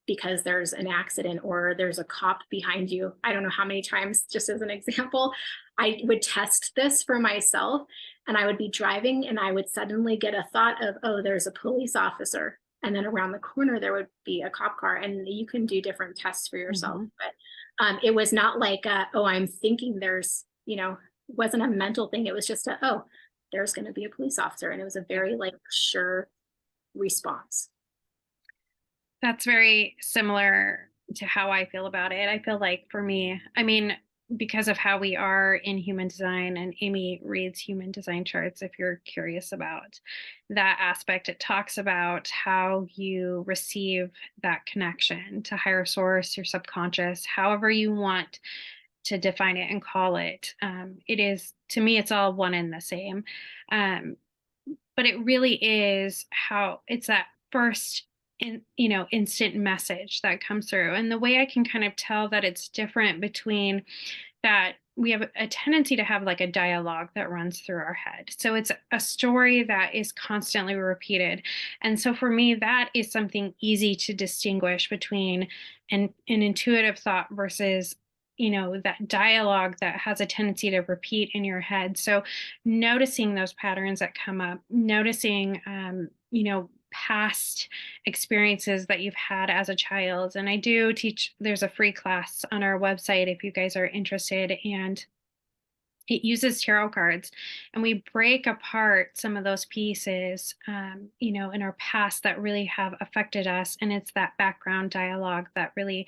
because there's an accident or there's a cop behind you. I don't know how many times, just as an example, I would test this for myself, and I would be driving and I would suddenly get a thought of, oh, there's a police officer. And then around the corner, there would be a cop car, and you can do different tests for yourself. But it was not like, oh, I'm thinking there's, you know, wasn't a mental thing. It was just a, oh, there's going to be a police officer. And it was a very like sure response. That's very similar to how I feel about it. I feel like for me, I mean, because of how we are in human design, and Amy reads human design charts, if you're curious about that aspect, it talks about how you receive that connection to higher source, your subconscious, however you want to define it and call it. It is, to me, it's all one and the same. Um, but it really is how it's that first instant message that comes through. And the way I can kind of tell that it's different between that, we have a tendency to have like a dialogue that runs through our head. So it's a story that is constantly repeated. And so for me, that is something easy to distinguish between an intuitive thought versus that dialogue that has a tendency to repeat in your head. So noticing those patterns that come up, noticing past experiences that you've had as a child. And I do teach, there's a free class on our website if you guys are interested, and it uses tarot cards, and we break apart some of those pieces in our past that really have affected us. And it's that background dialogue that really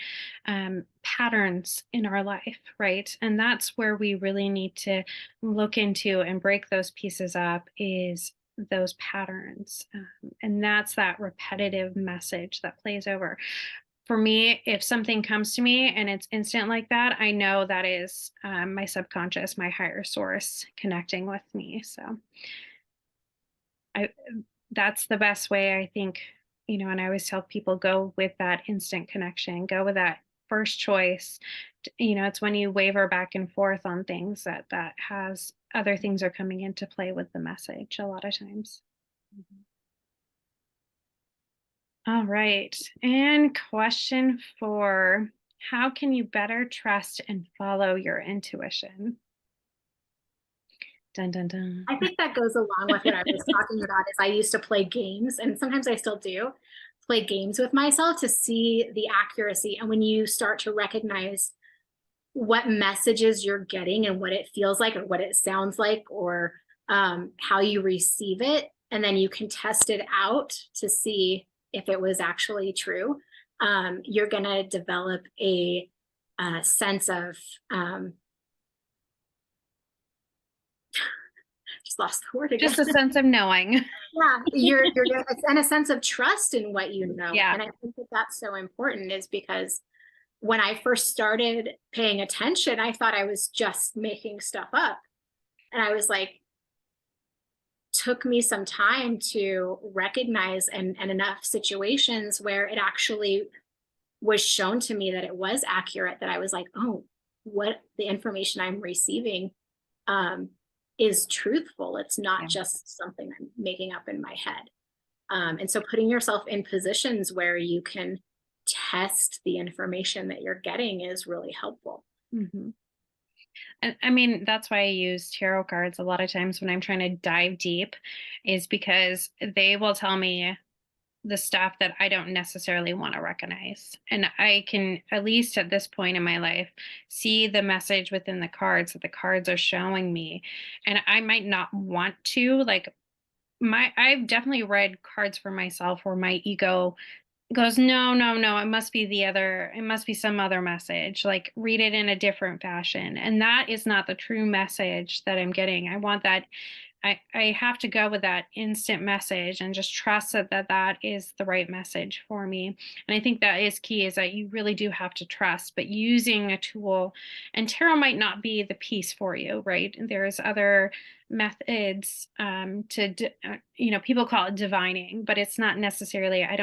patterns in our life, right? And that's where we really need to look into and break those pieces up, is those patterns. And that's that repetitive message that plays over. For me, if something comes to me and it's instant like that, I know that is my subconscious, my higher source connecting with me. So I that's the best way, I think, and I always tell people, go with that instant connection, go with that first choice. It's when you waver back and forth on things that has other things are coming into play with the message a lot of times. All right. And question 4, how can you better trust and follow your intuition? Dun, dun, dun. I think that goes along with what I was talking about. Is I used to play games, and sometimes I still do play games with myself to see the accuracy. And when you start to recognize what messages you're getting and what it feels like or what it sounds like, or how you receive it, and then you can test it out to see if it was actually true, you're going to develop a sense of just lost the word again. Just a sense of knowing. Yeah, you're and a sense of trust in what you know. Yeah. And I think that that's so important, is because when I first started paying attention, I thought I was just making stuff up. And I was like, took me some time to recognize and enough situations where it actually was shown to me that it was accurate, that I was like, oh, what the information I'm receiving is truthful. It's not just something I'm making up in my head. And so putting yourself in positions where you can test the information that you're getting is really helpful. Mm-hmm. And I mean, that's why I use tarot cards a lot of times when I'm trying to dive deep, is because they will tell me the stuff that I don't necessarily want to recognize. And I can, at least at this point in my life, see the message within the cards that the cards are showing me. And I might not want to, like, I've definitely read cards for myself where my ego goes, no, no, no, it must be it must be some other message, like read it in a different fashion. And that is not the true message that I'm getting. I want that. I have to go with that instant message and just trust that is the right message for me. And I think that is key, is that you really do have to trust, but using a tool, and tarot might not be the piece for you, right? There's other methods people call it divining, but it's not necessarily, I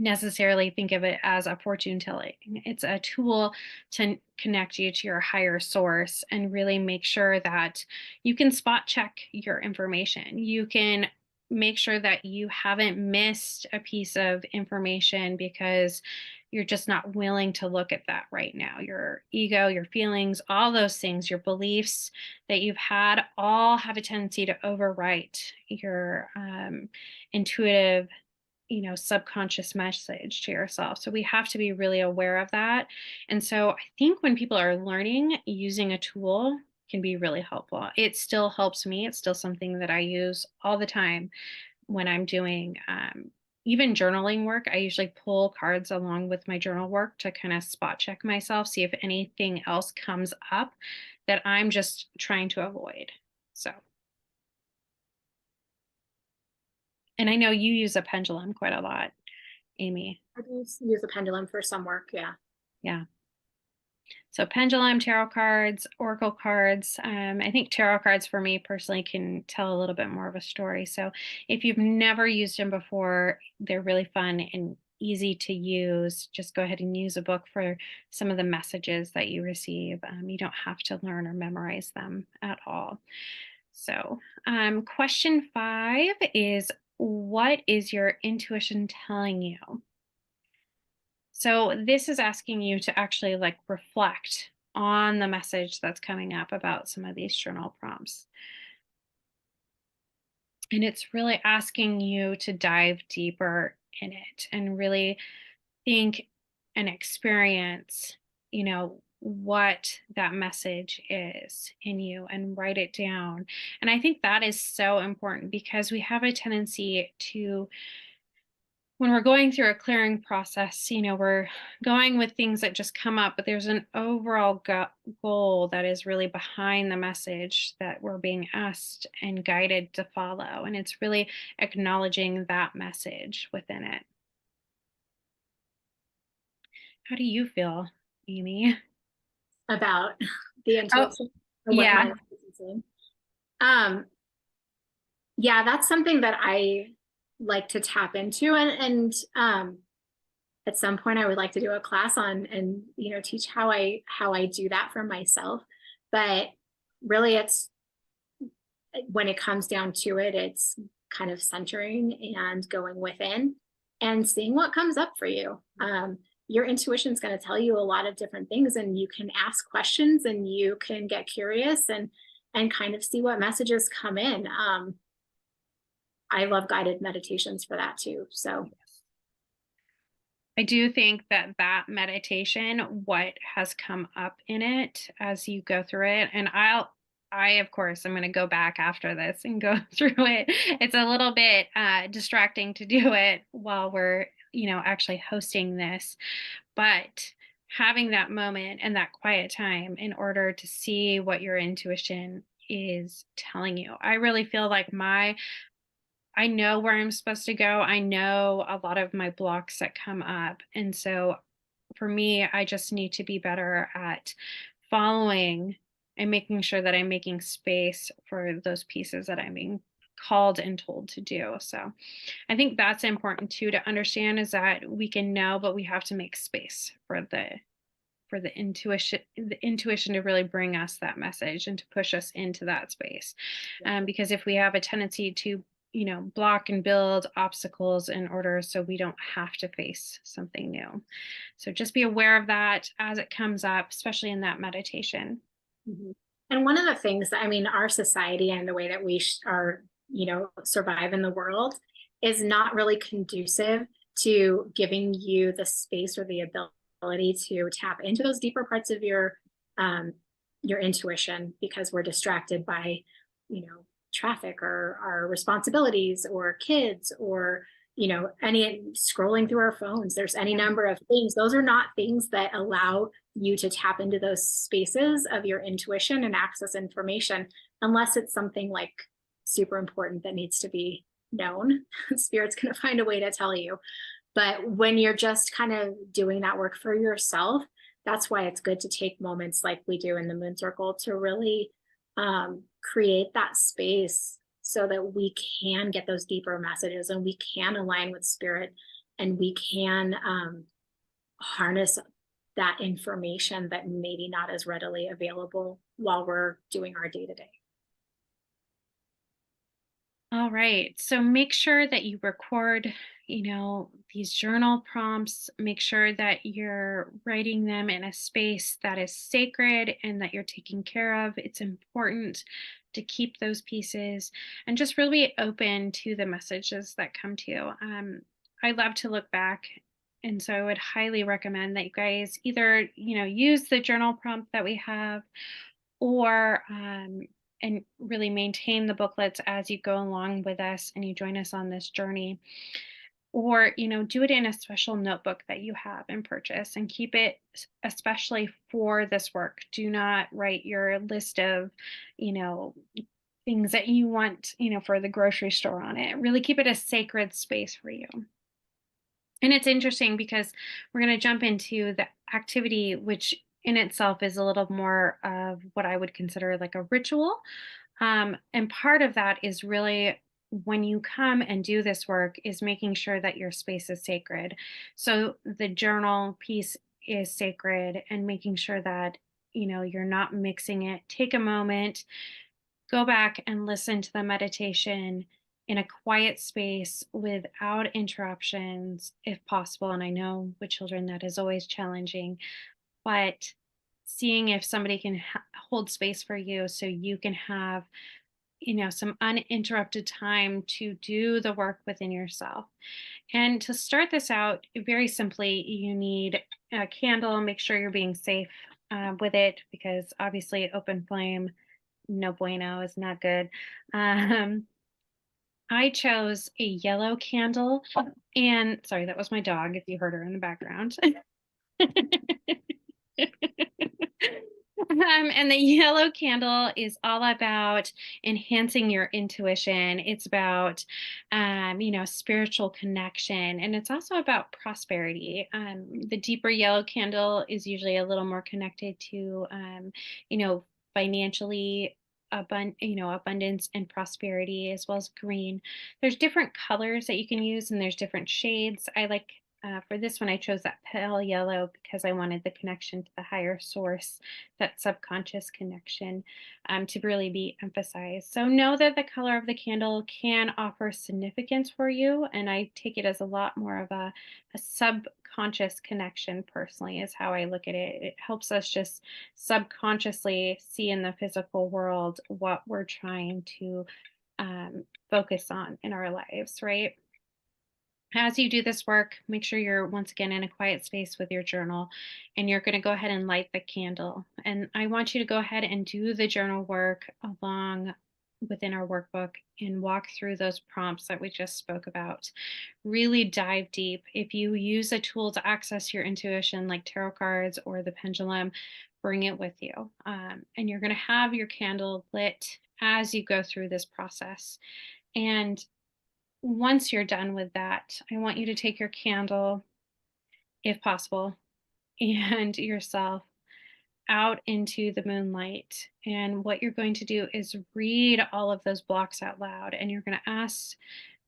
necessarily think of it as a fortune telling. It's a tool to connect you to your higher source and really make sure that you can spot check your information. You can make sure that you haven't missed a piece of information because you're just not willing to look at that right now. Your ego, your feelings, all those things, your beliefs that you've had all have a tendency to overwrite your intuitive, subconscious message to yourself. So we have to be really aware of that. And so I think when people are learning, using a tool can be really helpful. It still helps me. It's still something that I use all the time when I'm doing even journaling work. I usually pull cards along with my journal work to kind of spot check myself, see if anything else comes up that I'm just trying to avoid. So, and I know you use a pendulum quite a lot, Amy. I do use a pendulum for some work. Yeah. Yeah. So pendulum, tarot cards, oracle cards. I think tarot cards for me personally can tell a little bit more of a story. So if you've never used them before, they're really fun and easy to use. Just go ahead and use a book for some of the messages that you receive. You don't have to learn or memorize them at all. So question 5 is, what is your intuition telling you? So this is asking you to actually like reflect on the message that's coming up about some of these journal prompts. And it's really asking you to dive deeper in it and really think and experience, what that message is in you and write it down. And I think that is so important because we have a tendency to, when we're going through a clearing process, we're going with things that just come up, but there's an overall goal that is really behind the message that we're being asked and guided to follow. And it's really acknowledging that message within it. How do you feel, Amy? About the Oh, intuition or what yeah. my life is saying. Um, yeah, that's something that I like to tap into, and at some point I would like to do a class on and teach how I do that for myself. But really, it's when it comes down to it, it's kind of centering and going within and seeing what comes up for you. Your intuition is going to tell you a lot of different things, and you can ask questions and you can get curious and kind of see what messages come in. I love guided meditations for that too. So I do think that that meditation, what has come up in it as you go through it, and of course, I'm going to go back after this and go through it. It's a little bit distracting to do it while we're, actually hosting this, but having that moment and that quiet time in order to see what your intuition is telling you. I really feel like I know where I'm supposed to go. I know a lot of my blocks that come up. And so for me, I just need to be better at following and making sure that I'm making space for those pieces that I'm being called and told to do. So I think that's important too to understand, is that we can know, but we have to make space for the intuition to really bring us that message and to push us into that space. Because if we have a tendency to block and build obstacles in order so we don't have to face something new. So just be aware of that as it comes up, especially in that meditation. mhm. And one of the things that, I mean, our society and the way that we are, survive in the world is not really conducive to giving you the space or the ability to tap into those deeper parts of your intuition, because we're distracted by, traffic or our responsibilities or kids or any scrolling through our phones. There's any number of things. Those are not things that allow you to tap into those spaces of your intuition and access information, unless it's something like super important that needs to be known. Spirit's going to find a way to tell you. But when you're just kind of doing that work for yourself, that's why it's good to take moments like we do in the Moon Circle to really create that space so that we can get those deeper messages and we can align with spirit and we can harness that information that maybe not as readily available while we're doing our day-to-day. All right. So make sure that you record, these journal prompts. Make sure that you're writing them in a space that is sacred and that you're taking care of. It's important to keep those pieces and just really be open to the messages that come to you. I love to look back. And so I would highly recommend that you guys either, use the journal prompt that we have or and really maintain the booklets as you go along with us and you join us on this journey, or do it in a special notebook that you have and purchase and keep it especially for this work. Do not write your list of you know things that you want for the grocery store on it. Really keep it a sacred space for you. And it's interesting because we're going to jump into the activity, which in itself is a little more of what I would consider like a ritual. And part of that is really when you come and do this work, is making sure that your space is sacred. So the journal piece is sacred, and making sure that you're not mixing it. Take a moment, go back and listen to the meditation in a quiet space without interruptions, if possible. And I know with children that is always challenging, but seeing if somebody can hold space for you so you can have some uninterrupted time to do the work within yourself. And to start this out, very simply, you need a candle. Make sure you're being safe with it, because obviously open flame, no bueno, is not good. Um, I chose a yellow candle, and sorry, that was my dog, if you heard her in the background. And the yellow candle is all about enhancing your intuition. It's about, spiritual connection, and it's also about prosperity. The deeper yellow candle is usually a little more connected to, financially abundance and prosperity, as well as green. There's different colors that you can use, and there's different shades. I like for this one, I chose that pale yellow because I wanted the connection to the higher source, that subconscious connection, to really be emphasized. So know that the color of the candle can offer significance for you, and I take it as a lot more of a subconscious connection. Personally, is how I look at it. It helps us just subconsciously see in the physical world what we're trying to focus on in our lives, right? As you do this work, make sure you're once again in a quiet space with your journal, and you're going to go ahead and light the candle. And I want you to go ahead and do the journal work along within our workbook and walk through those prompts that we just spoke about. Really dive deep. If you use a tool to access your intuition, like tarot cards or the pendulum, bring it with you. And you're going to have your candle lit as you go through this process. And once you're done with that, I want you to take your candle, if possible, and yourself out into the moonlight. And what you're going to do is read all of those blocks out loud, and you're going to ask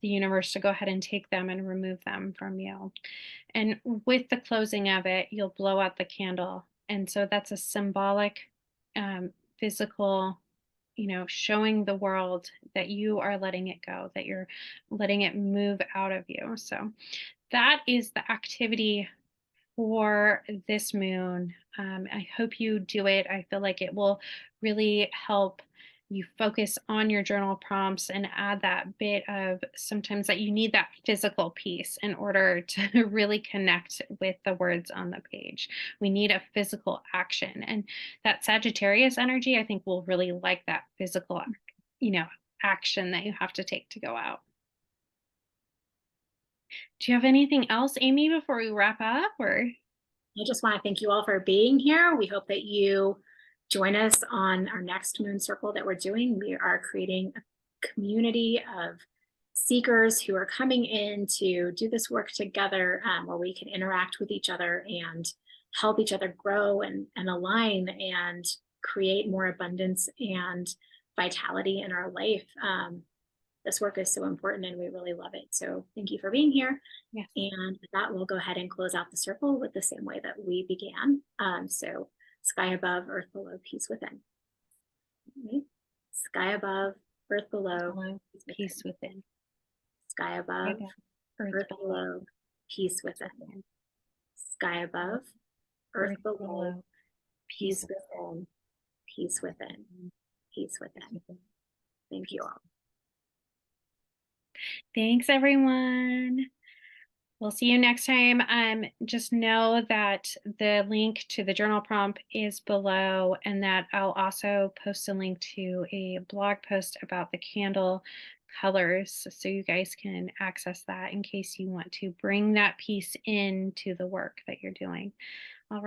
the universe to go ahead and take them and remove them from you. And with the closing of it, you'll blow out the candle. And so that's a symbolic, physical, showing the world that you are letting it go, that you're letting it move out of you. So that is the activity for this moon. I hope you do it. I feel like it will really help you focus on your journal prompts and add that bit of, sometimes that you need that physical piece in order to really connect with the words on the page. We need a physical action, and that Sagittarius energy, I think, will really like that physical, action that you have to take to go out. Do you have anything else, Amy, before we wrap up? Or I just want to thank you all for being here. We hope that you join us on our next Moon Circle that we're doing. We are creating a community of seekers who are coming in to do this work together, where we can interact with each other and help each other grow and align and create more abundance and vitality in our life. this work is so important and we really love it. So thank you for being here. Yes. And with that, we'll go ahead and close out the circle with the same way that we began. So sky above, earth below, peace within. Okay. Sky above, earth below, Below, peace within. peace within. Sky above, Above, earth earth below, below, peace within. within. Sky above, earth Earth below, below, peace peace within, peace within, within. peace within. Thank you all. Thanks, everyone. We'll see you next time. Just know that the link to the journal prompt is below, and that I'll also post a link to a blog post about the candle colors so you guys can access that in case you want to bring that piece into the work that you're doing. All right.